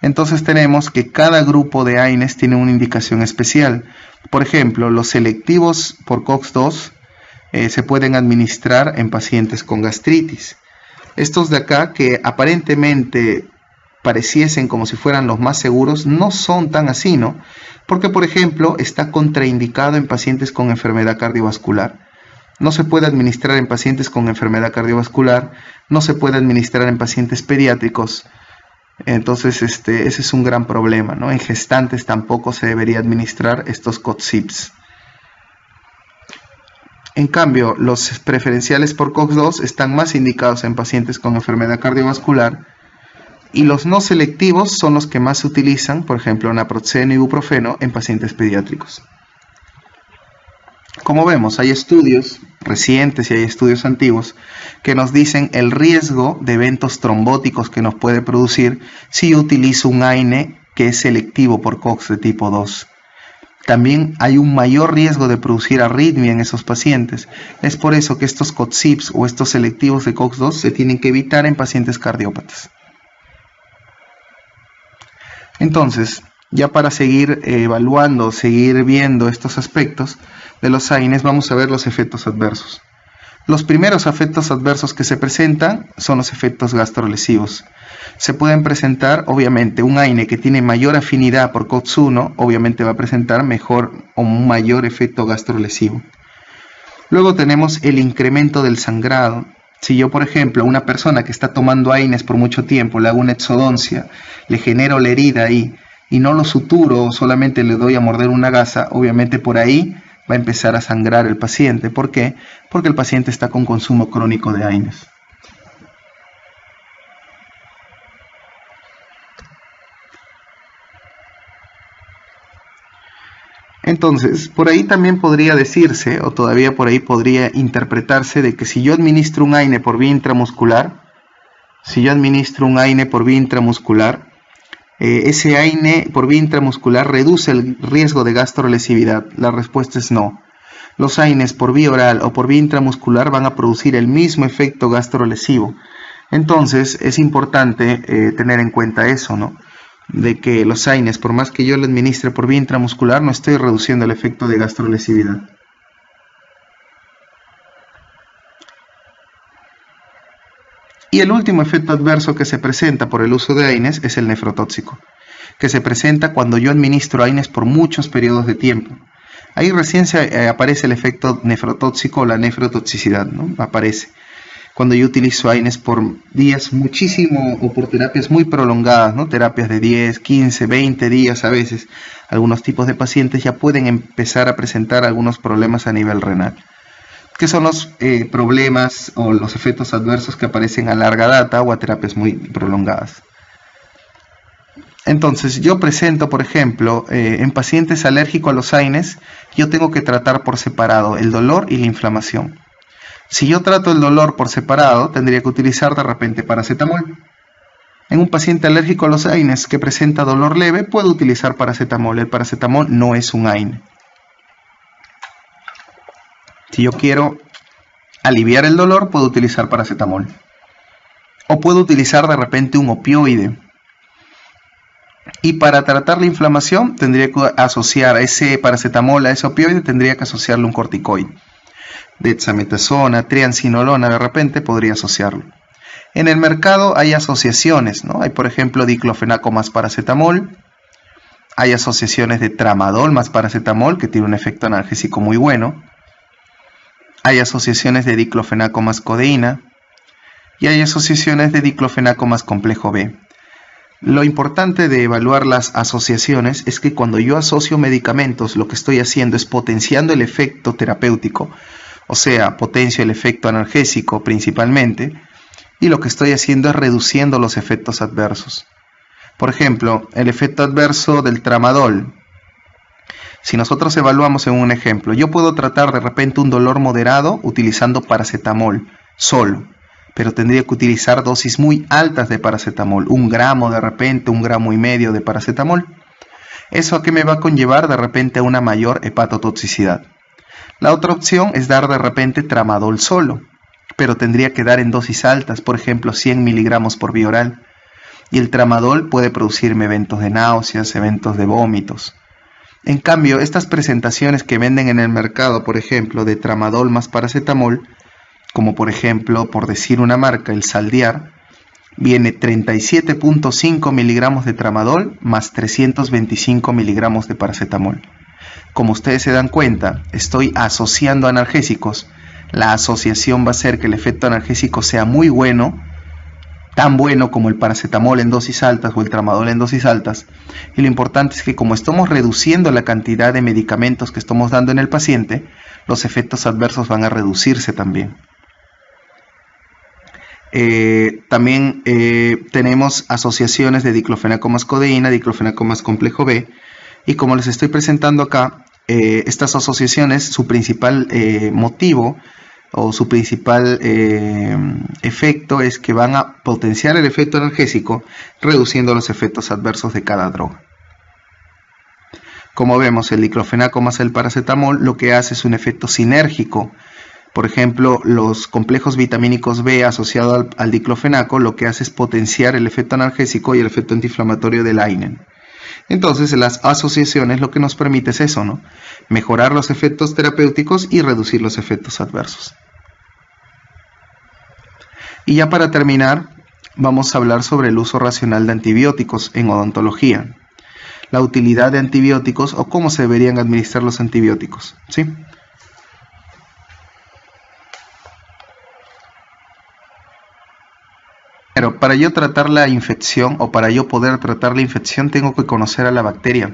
Entonces tenemos que cada grupo de AINES tiene una indicación especial. Por ejemplo, los selectivos por COX-2 se pueden administrar en pacientes con gastritis. Estos de acá, que aparentemente pareciesen como si fueran los más seguros, no son tan así, ¿no? Porque, por ejemplo, está contraindicado en pacientes con enfermedad cardiovascular. No se puede administrar en pacientes con enfermedad cardiovascular, no se puede administrar en pacientes pediátricos. Entonces ese es un gran problema, ¿no? En gestantes tampoco se debería administrar estos COX-CIPs. En cambio, los preferenciales por COX-2 están más indicados en pacientes con enfermedad cardiovascular, y los no selectivos son los que más se utilizan, por ejemplo, naproxeno y ibuprofeno en pacientes pediátricos. Como vemos, hay estudios recientes y hay estudios antiguos que nos dicen el riesgo de eventos trombóticos que nos puede producir si yo utilizo un AINE que es selectivo por COX de tipo 2. También hay un mayor riesgo de producir arritmia en esos pacientes. Es por eso que estos COX-CIPs o estos selectivos de COX-2 se tienen que evitar en pacientes cardiópatas. Entonces, ya para seguir evaluando, seguir viendo estos aspectos de los AINES, vamos a ver los efectos adversos. Los primeros efectos adversos que se presentan son los efectos gastrolesivos. Se pueden presentar, obviamente, un AINE que tiene mayor afinidad por COX-1, obviamente va a presentar mejor o un mayor efecto gastrolesivo. Luego tenemos el incremento del sangrado. Si yo, por ejemplo, a una persona que está tomando AINES por mucho tiempo, le hago una exodoncia, le genero la herida ahí y no lo suturo, solamente le doy a morder una gasa, obviamente por ahí va a empezar a sangrar el paciente. ¿Por qué? Porque el paciente está con consumo crónico de AINES. Entonces, por ahí también podría decirse, o todavía por ahí podría interpretarse, de que si yo administro un AINE por vía intramuscular, ese AINE por vía intramuscular reduce el riesgo de gastrolesividad. La respuesta es no. Los AINES por vía oral o por vía intramuscular van a producir el mismo efecto gastrolesivo. Entonces, es importante tener en cuenta eso, ¿no? De que los AINES, por más que yo lo administre por vía intramuscular, no estoy reduciendo el efecto de gastrolesividad. Y el último efecto adverso que se presenta por el uso de AINES es el nefrotóxico, que se presenta cuando yo administro AINES por muchos periodos de tiempo. Ahí recién aparece el efecto nefrotóxico o la nefrotoxicidad, ¿no? Aparece cuando yo utilizo AINES por días muchísimo o por terapias muy prolongadas, ¿no? Terapias de 10, 15, 20 días a veces. Algunos tipos de pacientes ya pueden empezar a presentar algunos problemas a nivel renal. ¿Qué son los problemas o los efectos adversos que aparecen a larga data o a terapias muy prolongadas? Entonces, yo presento, por ejemplo, en pacientes alérgicos a los AINES, yo tengo que tratar por separado el dolor y la inflamación. Si yo trato el dolor por separado, tendría que utilizar de repente paracetamol. En un paciente alérgico a los AINES que presenta dolor leve, puedo utilizar paracetamol. El paracetamol no es un AINE. Si yo quiero aliviar el dolor, puedo utilizar paracetamol. O puedo utilizar de repente un opioide. Y para tratar la inflamación, tendría que asociar a ese paracetamol, a ese opioide, tendría que asociarle un corticoide. Dexametasona, triancinolona, de repente podría asociarlo. En el mercado hay asociaciones, ¿no? Hay, por ejemplo, diclofenaco más paracetamol. Hay asociaciones de tramadol más paracetamol, que tiene un efecto analgésico muy bueno. Hay asociaciones de diclofenaco más codeína. Y hay asociaciones de diclofenaco más complejo B. Lo importante de evaluar las asociaciones es que cuando yo asocio medicamentos, lo que estoy haciendo es potenciando el efecto terapéutico, o sea, potencio el efecto analgésico principalmente, y lo que estoy haciendo es reduciendo los efectos adversos. Por ejemplo, el efecto adverso del tramadol. Si nosotros evaluamos en un ejemplo, yo puedo tratar de repente un dolor moderado utilizando paracetamol solo, pero tendría que utilizar dosis muy altas de paracetamol, 1 gramo de repente, 1,5 gramos de paracetamol. ¿Eso a qué me va a conllevar? De repente a una mayor hepatotoxicidad. La otra opción es dar de repente tramadol solo, pero tendría que dar en dosis altas, por ejemplo 100 miligramos por vía oral. Y el tramadol puede producirme eventos de náuseas, eventos de vómitos. En cambio, estas presentaciones que venden en el mercado, por ejemplo, de tramadol más paracetamol, como por ejemplo, por decir una marca, el Saldiar, viene 37.5 miligramos de tramadol más 325 miligramos de paracetamol. Como ustedes se dan cuenta, estoy asociando analgésicos. La asociación va a hacer que el efecto analgésico sea muy bueno, tan bueno como el paracetamol en dosis altas o el tramadol en dosis altas. Y lo importante es que como estamos reduciendo la cantidad de medicamentos que estamos dando en el paciente, los efectos adversos van a reducirse también. También tenemos asociaciones de diclofenaco más codeína, diclofenaco más complejo B, y como les estoy presentando acá, estas asociaciones, su principal motivo o su principal efecto es que van a potenciar el efecto analgésico, reduciendo los efectos adversos de cada droga. Como vemos, el diclofenaco más el paracetamol lo que hace es un efecto sinérgico. Por ejemplo, los complejos vitamínicos B asociados al diclofenaco lo que hace es potenciar el efecto analgésico y el efecto antiinflamatorio del Leinen. Entonces, las asociaciones lo que nos permite es eso, ¿no? Mejorar los efectos terapéuticos y reducir los efectos adversos. Y ya para terminar, vamos a hablar sobre el uso racional de antibióticos en odontología. La utilidad de antibióticos o cómo se deberían administrar los antibióticos, ¿sí? Pero para yo tratar la infección o para yo poder tratar la infección tengo que conocer a la bacteria.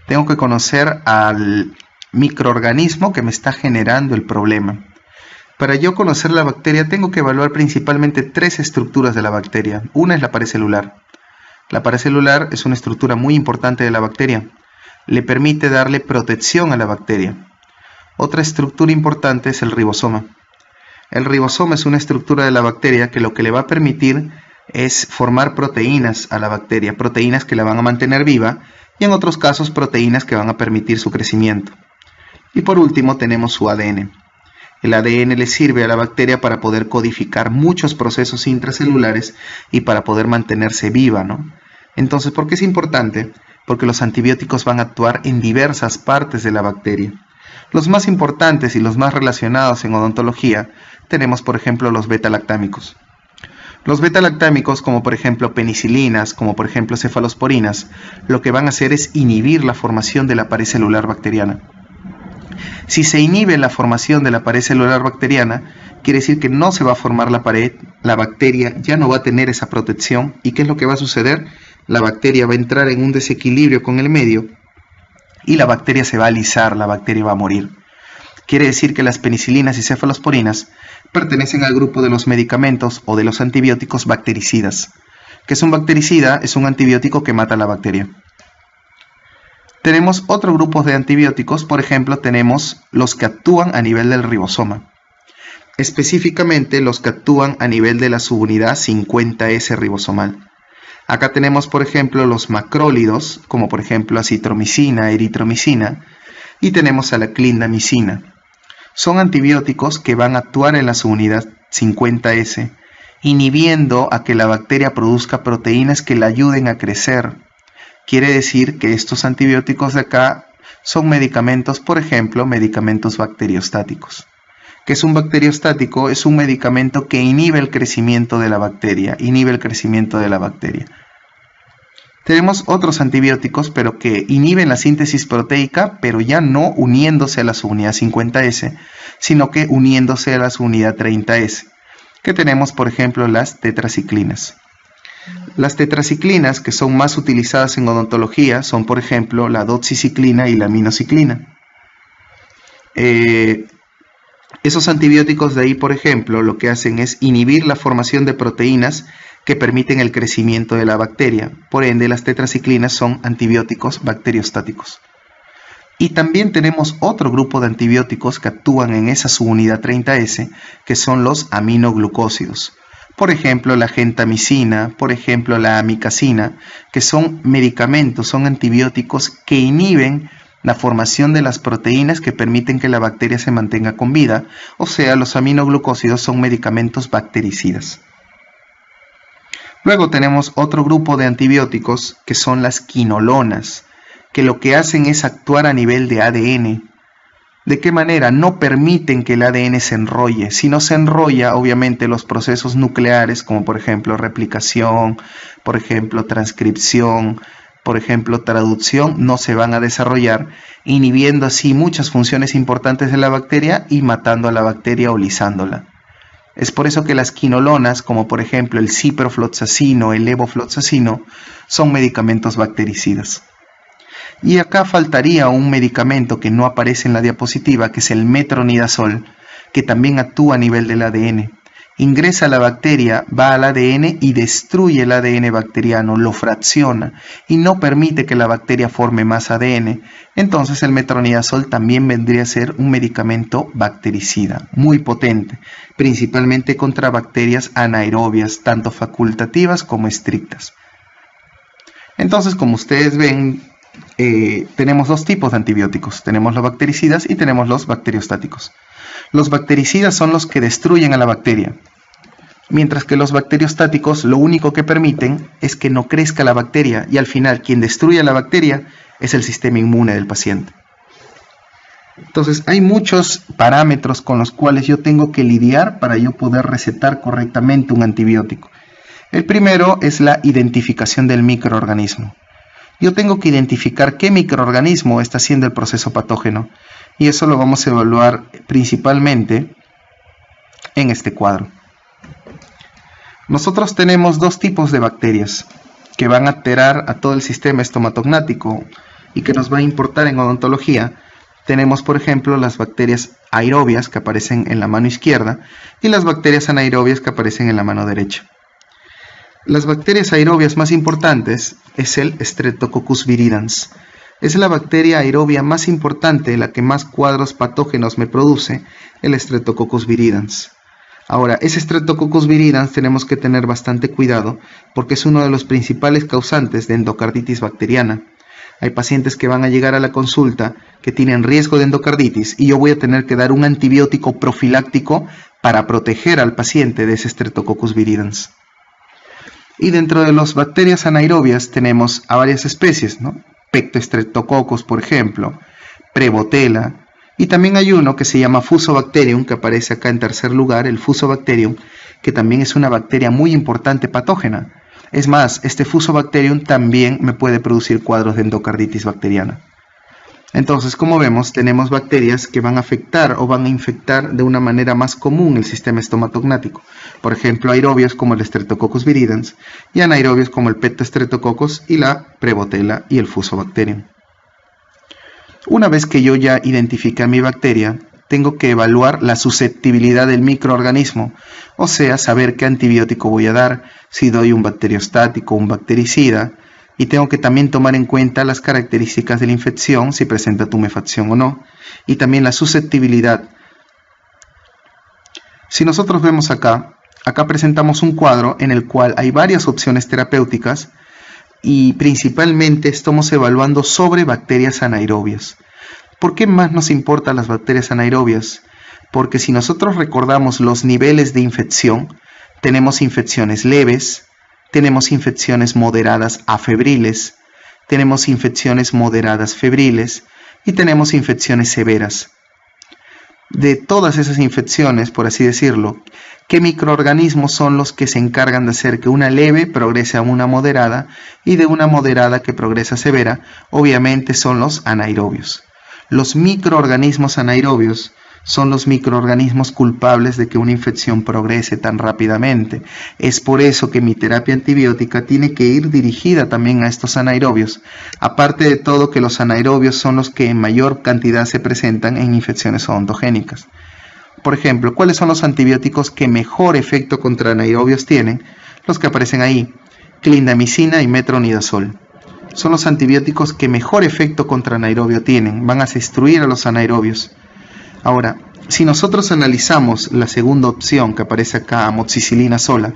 Tengo que conocer al microorganismo que me está generando el problema. Para yo conocer la bacteria tengo que evaluar principalmente 3 estructuras de la bacteria. Una es la pared celular. La pared celular es una estructura muy importante de la bacteria. Le permite darle protección a la bacteria. Otra estructura importante es el ribosoma. El ribosoma es una estructura de la bacteria que lo que le va a permitir es formar proteínas a la bacteria, proteínas que la van a mantener viva y en otros casos proteínas que van a permitir su crecimiento. Y por último tenemos su ADN. El ADN le sirve a la bacteria para poder codificar muchos procesos intracelulares y para poder mantenerse viva, ¿no? Entonces, ¿por qué es importante? Porque los antibióticos van a actuar en diversas partes de la bacteria. Los más importantes y los más relacionados en odontología tenemos, por ejemplo, los beta-lactámicos. Los beta-lactámicos, como por ejemplo penicilinas, como por ejemplo cefalosporinas, lo que van a hacer es inhibir la formación de la pared celular bacteriana. Si se inhibe la formación de la pared celular bacteriana, quiere decir que no se va a formar la pared, la bacteria ya no va a tener esa protección. ¿Y qué es lo que va a suceder? La bacteria va a entrar en un desequilibrio con el medio y la bacteria se va a alisar, la bacteria va a morir. Quiere decir que las penicilinas y cefalosporinas pertenecen al grupo de los medicamentos o de los antibióticos bactericidas. ¿Qué es un bactericida? Es un antibiótico que mata a la bacteria. Tenemos otro grupo de antibióticos, por ejemplo, tenemos los que actúan a nivel del ribosoma. Específicamente los que actúan a nivel de la subunidad 50S ribosomal. Acá tenemos, por ejemplo, los macrólidos, como por ejemplo acitromicina, eritromicina, y tenemos a la clindamicina. Son antibióticos que van a actuar en la subunidad 50S, inhibiendo a que la bacteria produzca proteínas que la ayuden a crecer. Quiere decir que estos antibióticos de acá son medicamentos, por ejemplo, medicamentos bacteriostáticos. ¿Qué es un bacteriostático? Es un medicamento que inhibe el crecimiento de la bacteria, Tenemos otros antibióticos, pero que inhiben la síntesis proteica, pero ya no uniéndose a la subunidad 50S, sino que uniéndose a la subunidad 30S, que tenemos, por ejemplo, las tetraciclinas. Las tetraciclinas que son más utilizadas en odontología son, por ejemplo, la doxiciclina y la aminociclina. Esos antibióticos de ahí, por ejemplo, lo que hacen es inhibir la formación de proteínas que permiten el crecimiento de la bacteria. Por ende, las tetraciclinas son antibióticos bacteriostáticos. Y también tenemos otro grupo de antibióticos que actúan en esa subunidad 30S, que son los aminoglucósidos. Por ejemplo, la gentamicina, por ejemplo, la amikacina, que son medicamentos, son antibióticos que inhiben la formación de las proteínas que permiten que la bacteria se mantenga con vida, o sea, los aminoglucósidos son medicamentos bactericidas. Luego tenemos otro grupo de antibióticos que son las quinolonas, que lo que hacen es actuar a nivel de ADN. ¿De qué manera? No permiten que el ADN se enrolle. Si no se enrolla, obviamente los procesos nucleares, como por ejemplo replicación, por ejemplo transcripción, por ejemplo traducción, no se van a desarrollar, inhibiendo así muchas funciones importantes de la bacteria y matando a la bacteria o lisándola. Es por eso que las quinolonas, como por ejemplo el ciprofloxacino, el levofloxacino, son medicamentos bactericidas. Y acá faltaría un medicamento que no aparece en la diapositiva, que es el metronidazol, que también actúa a nivel del ADN. Ingresa a la bacteria, va al ADN y destruye el ADN bacteriano, lo fracciona y no permite que la bacteria forme más ADN. Entonces el metronidazol también vendría a ser un medicamento bactericida, muy potente, principalmente contra bacterias anaerobias, tanto facultativas como estrictas. Entonces, como ustedes ven, tenemos dos tipos de antibióticos. Tenemos los bactericidas y tenemos los bacteriostáticos. Los bactericidas son los que destruyen a la bacteria, mientras que los bacteriostáticos lo único que permiten es que no crezca la bacteria y al final quien destruye a la bacteria es el sistema inmune del paciente. Entonces hay muchos parámetros con los cuales yo tengo que lidiar para yo poder recetar correctamente un antibiótico. El primero es la identificación del microorganismo. Yo tengo que identificar qué microorganismo está haciendo el proceso patógeno y eso lo vamos a evaluar principalmente en este cuadro. Nosotros tenemos dos tipos de bacterias que van a alterar a todo el sistema estomatognático y que nos va a importar en odontología. Tenemos, por ejemplo, las bacterias aerobias que aparecen en la mano izquierda y las bacterias anaerobias que aparecen en la mano derecha. Las bacterias aerobias más importantes es el Streptococcus viridans. Es la bacteria aerobia más importante, la que más cuadros patógenos me produce, el Streptococcus viridans. Ahora, ese Streptococcus viridans tenemos que tener bastante cuidado porque es uno de los principales causantes de endocarditis bacteriana. Hay pacientes que van a llegar a la consulta que tienen riesgo de endocarditis y yo voy a tener que dar un antibiótico profiláctico para proteger al paciente de ese Streptococcus viridans. Y dentro de las bacterias anaerobias tenemos a varias especies, ¿no? Pectostreptococcus, por ejemplo, Prevotella, y también hay uno que se llama Fusobacterium, que aparece acá en tercer lugar, el Fusobacterium, que también es una bacteria muy importante patógena. Es más, este Fusobacterium también me puede producir cuadros de endocarditis bacteriana. Entonces, como vemos, tenemos bacterias que van a afectar o van a infectar de una manera más común el sistema estomatognático. Por ejemplo, aerobios como el Streptococcus viridans y anaerobios como el Pectostreptococcus y la Prevotella y el Fusobacterium. Una vez que yo ya identifique a mi bacteria, tengo que evaluar la susceptibilidad del microorganismo, o sea, saber qué antibiótico voy a dar, si doy un bacteriostático o un bactericida, y tengo que también tomar en cuenta las características de la infección, si presenta tumefacción o no, y también la susceptibilidad. Si nosotros vemos acá presentamos un cuadro en el cual hay varias opciones terapéuticas y principalmente estamos evaluando sobre bacterias anaerobias. ¿Por qué más nos importan las bacterias anaerobias? Porque si nosotros recordamos los niveles de infección, tenemos infecciones leves, tenemos infecciones moderadas a febriles, tenemos infecciones moderadas febriles y tenemos infecciones severas. De todas esas infecciones, por así decirlo, ¿qué microorganismos son los que se encargan de hacer que una leve progrese a una moderada y de una moderada que progresa a severa? Obviamente son los anaerobios. Los microorganismos anaerobios son los microorganismos culpables de que una infección progrese tan rápidamente. Es por eso que mi terapia antibiótica tiene que ir dirigida también a estos anaerobios. Aparte de todo que los anaerobios son los que en mayor cantidad se presentan en infecciones odontogénicas. Por ejemplo, ¿cuáles son los antibióticos que mejor efecto contra anaerobios tienen? Los que aparecen ahí, clindamicina y metronidazol. son los antibióticos que mejor efecto contra anaerobio tienen, van a destruir a los anaerobios. Ahora, si nosotros analizamos la segunda opción que aparece acá, amoxicilina sola,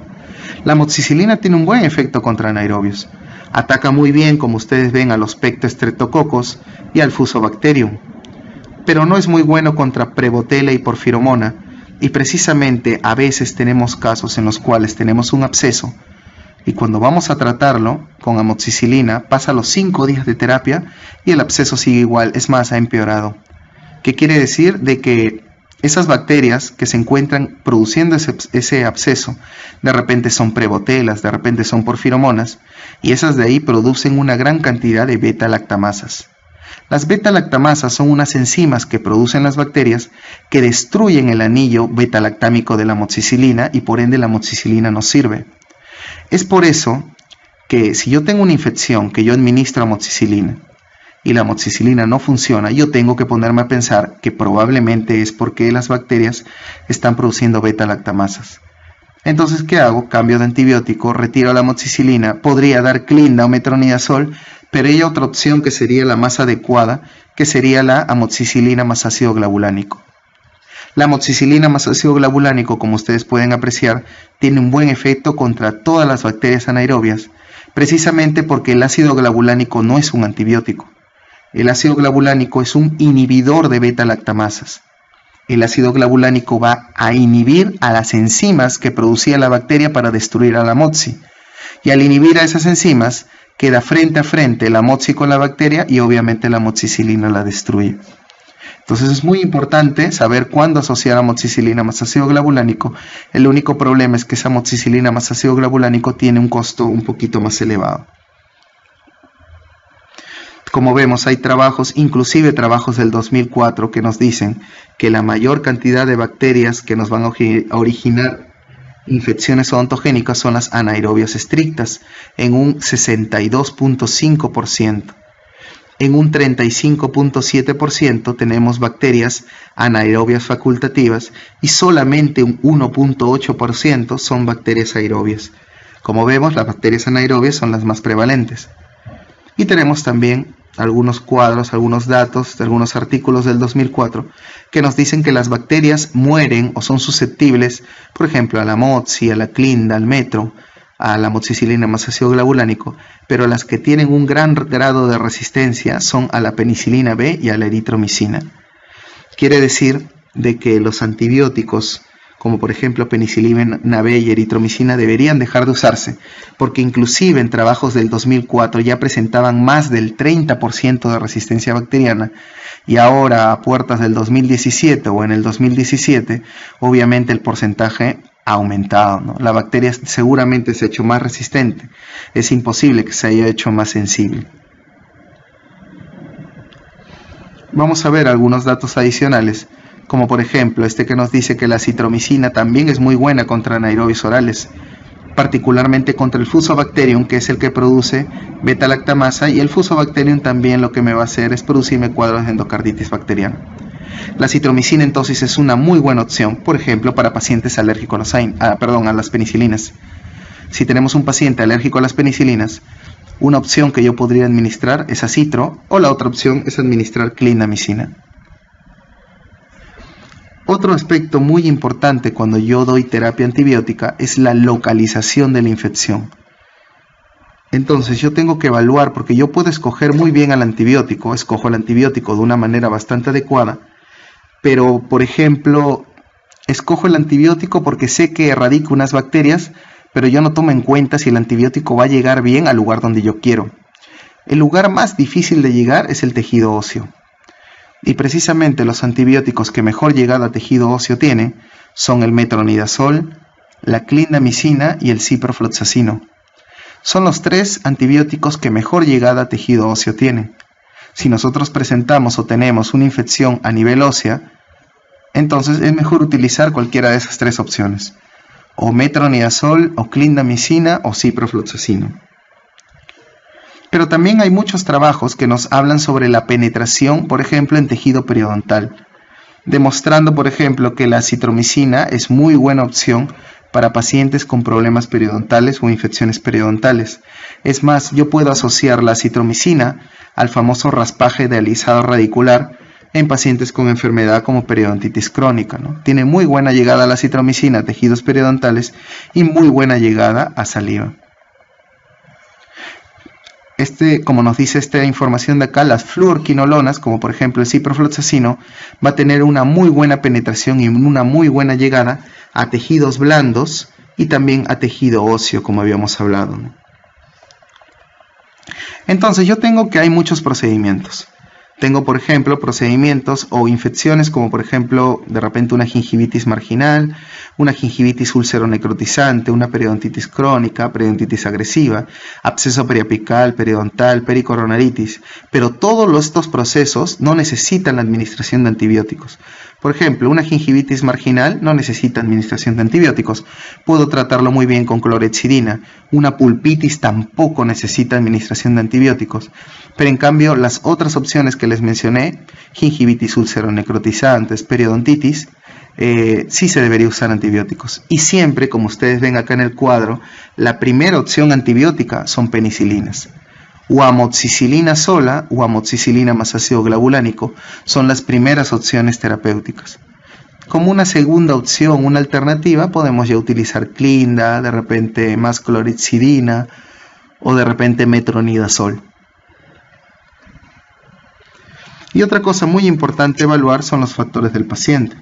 la amoxicilina tiene un buen efecto contra anaerobios. Ataca muy bien, como ustedes ven, a los Pectostreptococcus y al Fusobacterium, pero no es muy bueno contra Prevotella y Porphyromonas, y precisamente a veces tenemos casos en los cuales tenemos un absceso, y cuando vamos a tratarlo con amoxicilina, pasa los 5 días de terapia y el absceso sigue igual, es más, ha empeorado. ¿Qué quiere decir? De que esas bacterias que se encuentran produciendo ese absceso, de repente son Prevotellas, de repente son Porphyromonas, y esas de ahí producen una gran cantidad de beta-lactamasas. Las beta-lactamasas son unas enzimas que producen las bacterias que destruyen el anillo beta-lactámico de la amoxicilina y por ende la amoxicilina no sirve. Es por eso que si yo tengo una infección que yo administro amoxicilina y la amoxicilina no funciona, yo tengo que ponerme a pensar que probablemente es porque las bacterias están produciendo beta-lactamasas. Entonces, ¿qué hago? Cambio de antibiótico, retiro la amoxicilina, podría dar Clinda o metronidazol, pero hay otra opción que sería la más adecuada, que sería la amoxicilina más ácido glavulánico. La amoxicilina más ácido glavulánico, como ustedes pueden apreciar, tiene un buen efecto contra todas las bacterias anaerobias, precisamente porque el ácido glavulánico no es un antibiótico. El ácido glavulánico es un inhibidor de beta-lactamasas. El ácido glavulánico va a inhibir a las enzimas que producía la bacteria para destruir a la amoxi. Y al inhibir a esas enzimas, queda frente a frente la amoxi con la bacteria y obviamente la amoxicilina la destruye. Entonces es muy importante saber cuándo asociar amoxicilina más ácido glavulánico. El único problema es que esa amoxicilina más ácido glavulánico tiene un costo un poquito más elevado. Como vemos, hay trabajos, inclusive trabajos del 2004, que nos dicen que la mayor cantidad de bacterias que nos van a originar infecciones odontogénicas son las anaerobias estrictas, en un 62.5%. En un 35.7% tenemos bacterias anaerobias facultativas y solamente un 1.8% son bacterias aerobias. Como vemos, las bacterias anaerobias son las más prevalentes. Y tenemos también algunos cuadros, algunos datos de algunos artículos del 2004 que nos dicen que las bacterias mueren o son susceptibles, por ejemplo, a la amoxi, a la clinda, al metro, a la amoxicilina más ácido glavulánico, pero las que tienen un gran grado de resistencia son a la penicilina B y a la eritromicina. Quiere decir de que los antibióticos, como por ejemplo penicilina B y eritromicina, deberían dejar de usarse, porque inclusive en trabajos del 2004 ya presentaban más del 30% de resistencia bacteriana, y ahora a puertas del 2017 o en el 2017, obviamente el porcentaje ha aumentado, ¿no? La bacteria seguramente se ha hecho más resistente, es imposible que se haya hecho más sensible. Vamos a ver algunos datos adicionales, como por ejemplo este que nos dice que la citromicina también es muy buena contra anaerobios orales, particularmente contra el Fusobacterium, que es el que produce beta-lactamasa, y el Fusobacterium también lo que me va a hacer es producirme cuadros de endocarditis bacteriana. La citromicina entonces es una muy buena opción, por ejemplo, para pacientes alérgicos a las penicilinas. Si tenemos un paciente alérgico a las penicilinas, una opción que yo podría administrar es acitro, o la otra opción es administrar clindamicina. Otro aspecto muy importante cuando yo doy terapia antibiótica es la localización de la infección. Entonces yo tengo que evaluar, porque yo puedo escoger muy bien al antibiótico, escojo el antibiótico de una manera bastante adecuada, pero por ejemplo, escojo el antibiótico porque sé que erradica unas bacterias, pero yo no tomo en cuenta si el antibiótico va a llegar bien al lugar donde yo quiero. El lugar más difícil de llegar es el tejido óseo. Y precisamente los antibióticos que mejor llegada a tejido óseo tienen son el metronidazol, la clindamicina y el ciprofloxacino. Son los 3 antibióticos que mejor llegada a tejido óseo tienen. Si nosotros presentamos o tenemos una infección a nivel ósea, entonces es mejor utilizar cualquiera de esas 3 opciones, o metronidazol, o clindamicina, o ciprofloxacino. Pero también hay muchos trabajos que nos hablan sobre la penetración, por ejemplo, en tejido periodontal, demostrando, por ejemplo, que la citromicina es muy buena opción para pacientes con problemas periodontales o infecciones periodontales. Es más, yo puedo asociar la acitromicina al famoso raspaje de alisado radicular en pacientes con enfermedad como periodontitis crónica, ¿no? Tiene muy buena llegada la acitromicina a tejidos periodontales y muy buena llegada a saliva. Como nos dice esta información de acá, las fluorquinolonas, como por ejemplo el ciprofloxacino, va a tener una muy buena penetración y una muy buena llegada a tejidos blandos y también a tejido óseo, como habíamos hablado, ¿no? Entonces yo tengo que hay muchos procedimientos. Tengo, por ejemplo, procedimientos o infecciones como, por ejemplo, de repente una gingivitis marginal, una gingivitis úlcero-necrotizante, una periodontitis crónica, periodontitis agresiva, absceso periapical, periodontal, pericoronaritis. Pero todos estos procesos no necesitan la administración de antibióticos. Por ejemplo, una gingivitis marginal no necesita administración de antibióticos. Puedo tratarlo muy bien con clorhexidina. Una pulpitis tampoco necesita administración de antibióticos. Pero en cambio, las otras opciones que les mencioné, gingivitis úlcero-necrotizantes, periodontitis, sí se debería usar antibióticos. Y siempre, como ustedes ven acá en el cuadro, la primera opción antibiótica son penicilinas. O amoxicilina sola o amoxicilina más ácido glavulánico son las primeras opciones terapéuticas. Como una segunda opción, una alternativa, podemos ya utilizar Clinda, de repente más clorhexidina o de repente metronidazol. Y otra cosa muy importante evaluar son los factores del paciente.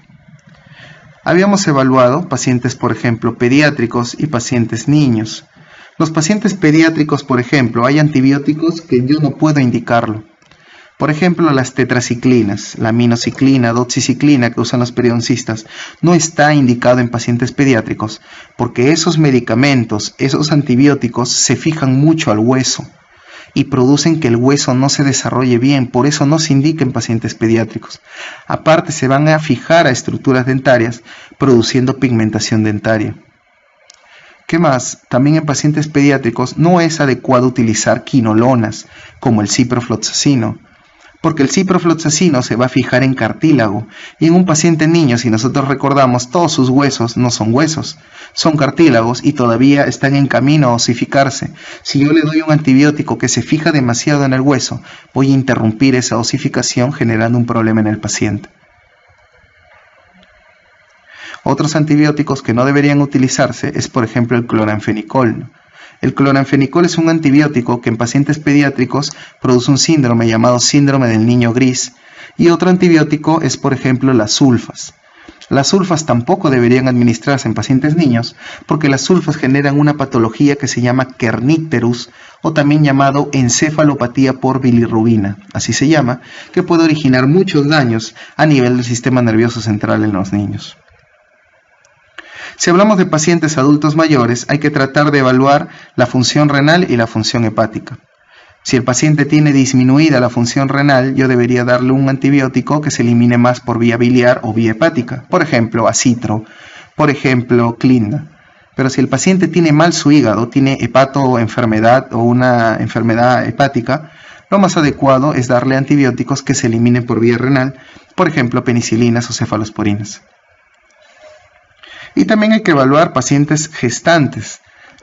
Habíamos evaluado pacientes, por ejemplo, pediátricos y pacientes niños. Los pacientes pediátricos, por ejemplo, hay antibióticos que yo no puedo indicarlo. Por ejemplo, las tetraciclinas, la aminociclina, doxiciclina que usan los periodoncistas, no está indicado en pacientes pediátricos porque esos medicamentos, esos antibióticos se fijan mucho al hueso y producen que el hueso no se desarrolle bien, por eso no se indica en pacientes pediátricos. Aparte, se van a fijar a estructuras dentarias, produciendo pigmentación dentaria. ¿Qué más? También en pacientes pediátricos no es adecuado utilizar quinolonas, como el ciprofloxacino, porque el ciprofloxacino se va a fijar en cartílago, y en un paciente niño, si nosotros recordamos, todos sus huesos no son huesos, son cartílagos y todavía están en camino a osificarse. Si yo le doy un antibiótico que se fija demasiado en el hueso, voy a interrumpir esa osificación generando un problema en el paciente. Otros antibióticos que no deberían utilizarse es, por ejemplo, el cloranfenicol. El cloranfenicol es un antibiótico que en pacientes pediátricos produce un síndrome llamado síndrome del niño gris. Y otro antibiótico es, por ejemplo, las sulfas. Las sulfas tampoco deberían administrarse en pacientes niños porque las sulfas generan una patología que se llama kernicterus o también llamado encefalopatía por bilirrubina, así se llama, que puede originar muchos daños a nivel del sistema nervioso central en los niños. Si hablamos de pacientes adultos mayores, hay que tratar de evaluar la función renal y la función hepática. Si el paciente tiene disminuida la función renal, yo debería darle un antibiótico que se elimine más por vía biliar o vía hepática, por ejemplo, acitro, por ejemplo, Clinda. Pero si el paciente tiene mal su hígado, tiene hepatoenfermedad o una enfermedad hepática, lo más adecuado es darle antibióticos que se eliminen por vía renal, por ejemplo, penicilinas o cefalosporinas. Y también hay que evaluar pacientes gestantes.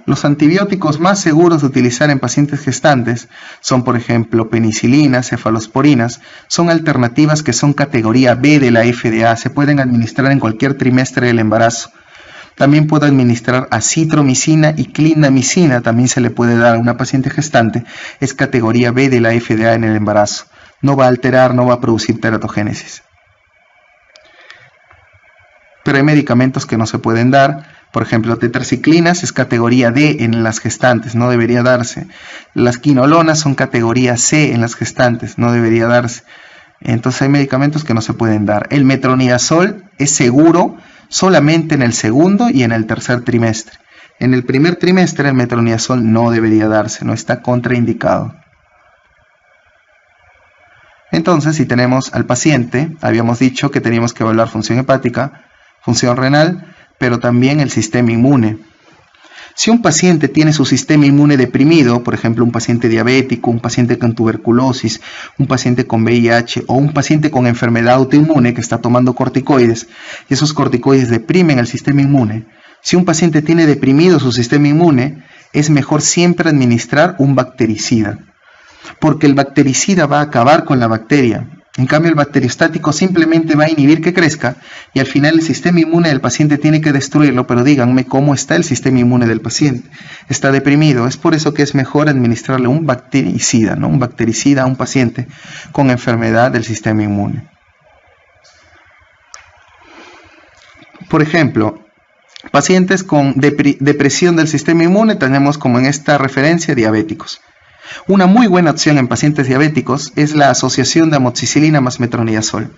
Los antibióticos más seguros de utilizar en pacientes gestantes son, por ejemplo, penicilinas, cefalosporinas. Son alternativas que son categoría B de la FDA. Se pueden administrar en cualquier trimestre del embarazo. También puedo administrar acitromicina y clindamicina. También se le puede dar a una paciente gestante. Es categoría B de la FDA en el embarazo. No va a alterar, no va a producir teratogénesis. Pero hay medicamentos que no se pueden dar. Por ejemplo, tetraciclinas es categoría D en las gestantes, no debería darse. Las quinolonas son categoría C en las gestantes, no debería darse. Entonces hay medicamentos que no se pueden dar. El metronidazol es seguro solamente en el segundo y en el tercer trimestre. En el primer trimestre el metronidazol no debería darse, no está contraindicado. Entonces, si tenemos al paciente, habíamos dicho que teníamos que evaluar función hepática, función renal, pero también el sistema inmune. Si un paciente tiene su sistema inmune deprimido, por ejemplo un paciente diabético, un paciente con tuberculosis, un paciente con VIH o un paciente con enfermedad autoinmune que está tomando corticoides y esos corticoides deprimen el sistema inmune, Si un paciente tiene deprimido su sistema inmune, es mejor siempre administrar un bactericida, porque el bactericida va a acabar con la bacteria. En cambio, el bacteriostático simplemente va a inhibir que crezca y al final el sistema inmune del paciente tiene que destruirlo, pero díganme cómo está el sistema inmune del paciente. Está deprimido, es por eso que es mejor administrarle un bactericida, ¿no? Un bactericida a un paciente con enfermedad del sistema inmune. Por ejemplo, pacientes con depresión del sistema inmune tenemos como en esta referencia diabéticos. Una muy buena opción en pacientes diabéticos es la asociación de amoxicilina más metronidazol.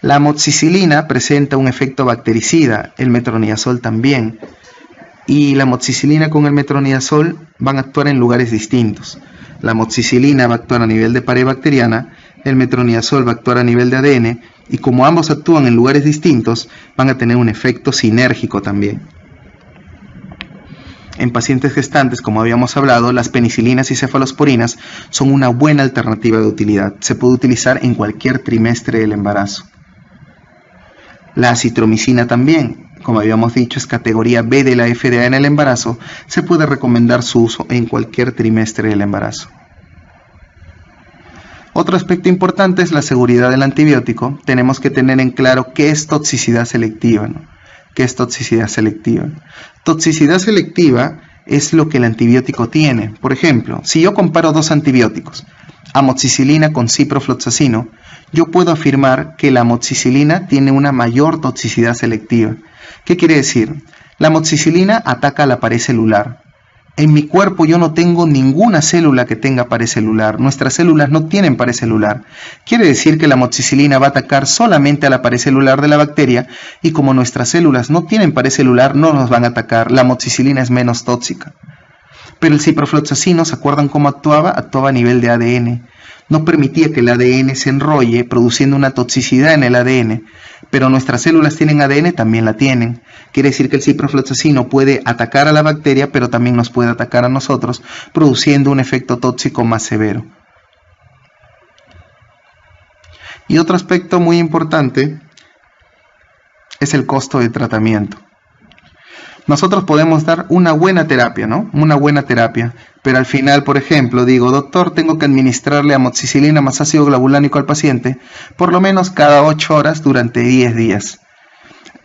La amoxicilina presenta un efecto bactericida, el metronidazol también, y la amoxicilina con el metronidazol van a actuar en lugares distintos. La amoxicilina va a actuar a nivel de pared bacteriana, el metronidazol va a actuar a nivel de ADN, y como ambos actúan en lugares distintos, van a tener un efecto sinérgico también. En pacientes gestantes, como habíamos hablado, las penicilinas y cefalosporinas son una buena alternativa de utilidad. Se puede utilizar en cualquier trimestre del embarazo. La acitromicina también, como habíamos dicho, es categoría B de la FDA en el embarazo. Se puede recomendar su uso en cualquier trimestre del embarazo. Otro aspecto importante es la seguridad del antibiótico. Tenemos que tener en claro qué es toxicidad selectiva, ¿no? ¿Qué es toxicidad selectiva? Toxicidad selectiva es lo que el antibiótico tiene. Por ejemplo, si yo comparo dos antibióticos, amoxicilina con ciprofloxacino, yo puedo afirmar que la amoxicilina tiene una mayor toxicidad selectiva. ¿Qué quiere decir? La amoxicilina ataca la pared celular. En mi cuerpo yo no tengo ninguna célula que tenga pared celular. Nuestras células no tienen pared celular. Quiere decir que la amoxicilina va a atacar solamente a la pared celular de la bacteria y como nuestras células no tienen pared celular, no nos van a atacar. La amoxicilina es menos tóxica. Pero el ciprofloxacino, ¿se acuerdan cómo actuaba? Actuaba a nivel de ADN. No permitía que el ADN se enrolle, produciendo una toxicidad en el ADN. Pero nuestras células tienen ADN, también la tienen. Quiere decir que el ciprofloxacino puede atacar a la bacteria, pero también nos puede atacar a nosotros, produciendo un efecto tóxico más severo. Y otro aspecto muy importante es el costo de tratamiento. Nosotros podemos dar una buena terapia, ¿no? Una buena terapia, pero al final, por ejemplo, digo, doctor, tengo que administrarle amoxicilina más ácido glavulánico al paciente por lo menos cada 8 horas durante 10 días.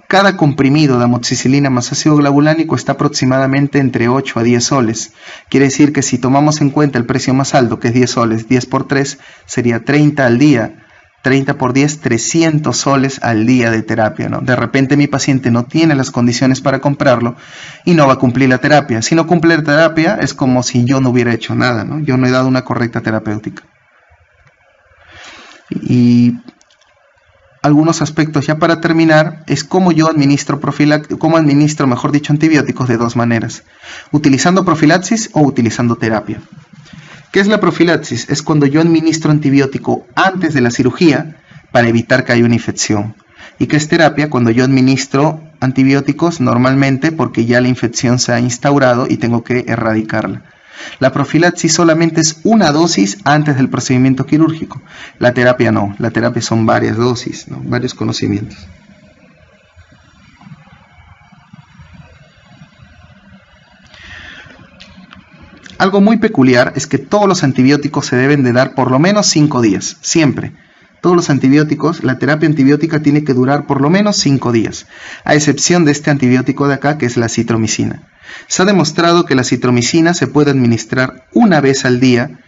Cada comprimido de amoxicilina más ácido glavulánico está aproximadamente entre 8 a 10 soles. Quiere decir que si tomamos en cuenta el precio más alto, que es 10 soles, 10 por 3, sería 30 al día. 30 por 10, 300 soles al día de terapia, ¿no? De repente mi paciente no tiene las condiciones para comprarlo y no va a cumplir la terapia. Si no cumple la terapia es como si yo no hubiera hecho nada, ¿no? Yo no he dado una correcta terapéutica. Y algunos aspectos ya para terminar es cómo yo administro mejor dicho, antibióticos de dos maneras. Utilizando profilaxis o utilizando terapia. ¿Qué es la profilaxis? Es cuando yo administro antibiótico antes de la cirugía para evitar que haya una infección. ¿Y qué es terapia? Cuando yo administro antibióticos normalmente porque ya la infección se ha instaurado y tengo que erradicarla. La profilaxis solamente es una dosis antes del procedimiento quirúrgico. La terapia no. La terapia son varias dosis, ¿no? Varios conocimientos. Algo muy peculiar es que todos los antibióticos se deben de dar por lo menos 5 días, siempre. Todos los antibióticos, la terapia antibiótica tiene que durar por lo menos 5 días, a excepción de este antibiótico de acá que es la acitromicina. Se ha demostrado que la acitromicina se puede administrar una vez al día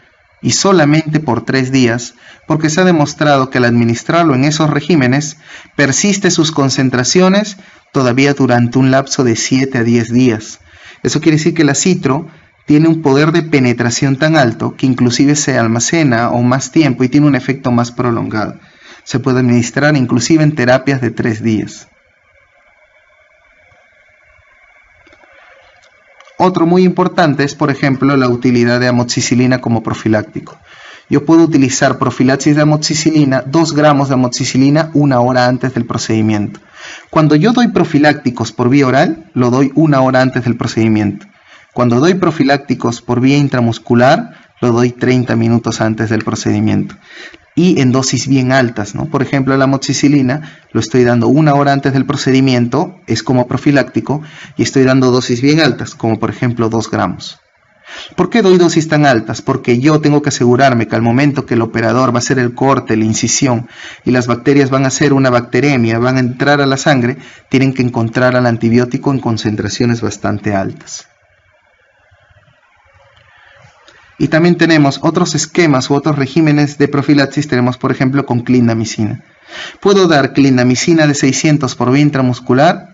y solamente por 3 días, porque se ha demostrado que al administrarlo en esos regímenes, persiste sus concentraciones todavía durante un lapso de 7 a 10 días. Eso quiere decir que la citro tiene un poder de penetración tan alto que inclusive se almacena o más tiempo y tiene un efecto más prolongado. Se puede administrar inclusive en terapias de 3 días. Otro muy importante es, por ejemplo, la utilidad de amoxicilina como profiláctico. Yo puedo utilizar profilaxis de amoxicilina, 2 gramos de amoxicilina 1 hora antes del procedimiento. Cuando yo doy profilácticos por vía oral, lo doy 1 hora antes del procedimiento. Cuando doy profilácticos por vía intramuscular, lo doy 30 minutos antes del procedimiento. y en dosis bien altas, ¿no? Por ejemplo, la amoxicilina lo estoy dando 1 hora antes del procedimiento, es como profiláctico, y estoy dando dosis bien altas, como por ejemplo 2 gramos. ¿Por qué doy dosis tan altas? Porque yo tengo que asegurarme que al momento que el operador va a hacer el corte, la incisión, y las bacterias van a hacer una bacteremia, van a entrar a la sangre, tienen que encontrar al antibiótico en concentraciones bastante altas. Y también tenemos otros esquemas u otros regímenes de profilaxis, tenemos por ejemplo con clindamicina. Puedo dar clindamicina de 600 por vía intramuscular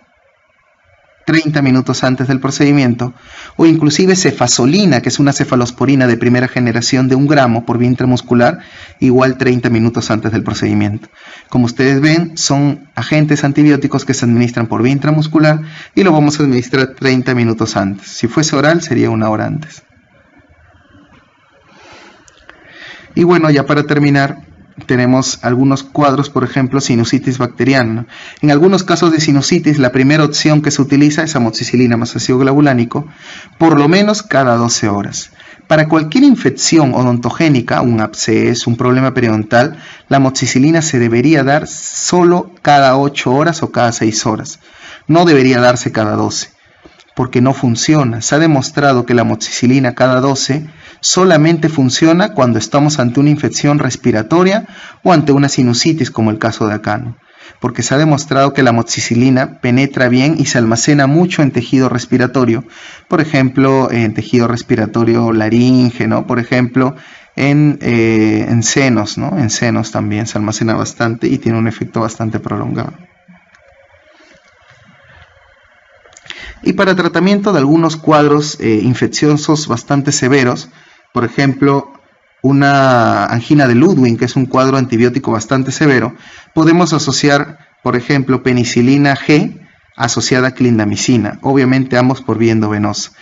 30 minutos antes del procedimiento, o inclusive cefazolina, que es una cefalosporina de primera generación de 1 gramo por vía intramuscular, igual 30 minutos antes del procedimiento. Como ustedes ven, son agentes antibióticos que se administran por vía intramuscular y lo vamos a administrar 30 minutos antes. Si fuese oral, sería 1 hora antes. Y bueno, ya para terminar, tenemos algunos cuadros, por ejemplo, sinusitis bacteriana. En algunos casos de sinusitis, la primera opción que se utiliza es amoxicilina más ácido glavulánico, por lo menos cada 12 horas. Para cualquier infección odontogénica, un absceso, un problema periodontal, la amoxicilina se debería dar solo cada 8 horas o cada 6 horas. No debería darse cada 12, porque no funciona. Se ha demostrado que la amoxicilina cada 12 solamente funciona cuando estamos ante una infección respiratoria o ante una sinusitis, como el caso de acá, ¿no? Porque se ha demostrado que la amoxicilina penetra bien y se almacena mucho en tejido respiratorio, por ejemplo, en tejido respiratorio laringe, ¿no? Por ejemplo, en senos, ¿no? En senos también se almacena bastante y tiene un efecto bastante prolongado. Y para tratamiento de algunos cuadros infecciosos bastante severos, por ejemplo, una angina de Ludwig, que es un cuadro antibiótico bastante severo, podemos asociar, por ejemplo, penicilina G asociada a clindamicina, obviamente ambos por vía endovenosa.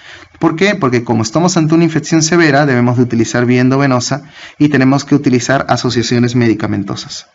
¿Por qué? Porque como estamos ante una infección severa, debemos de utilizar vía endovenosa y tenemos que utilizar asociaciones medicamentosas.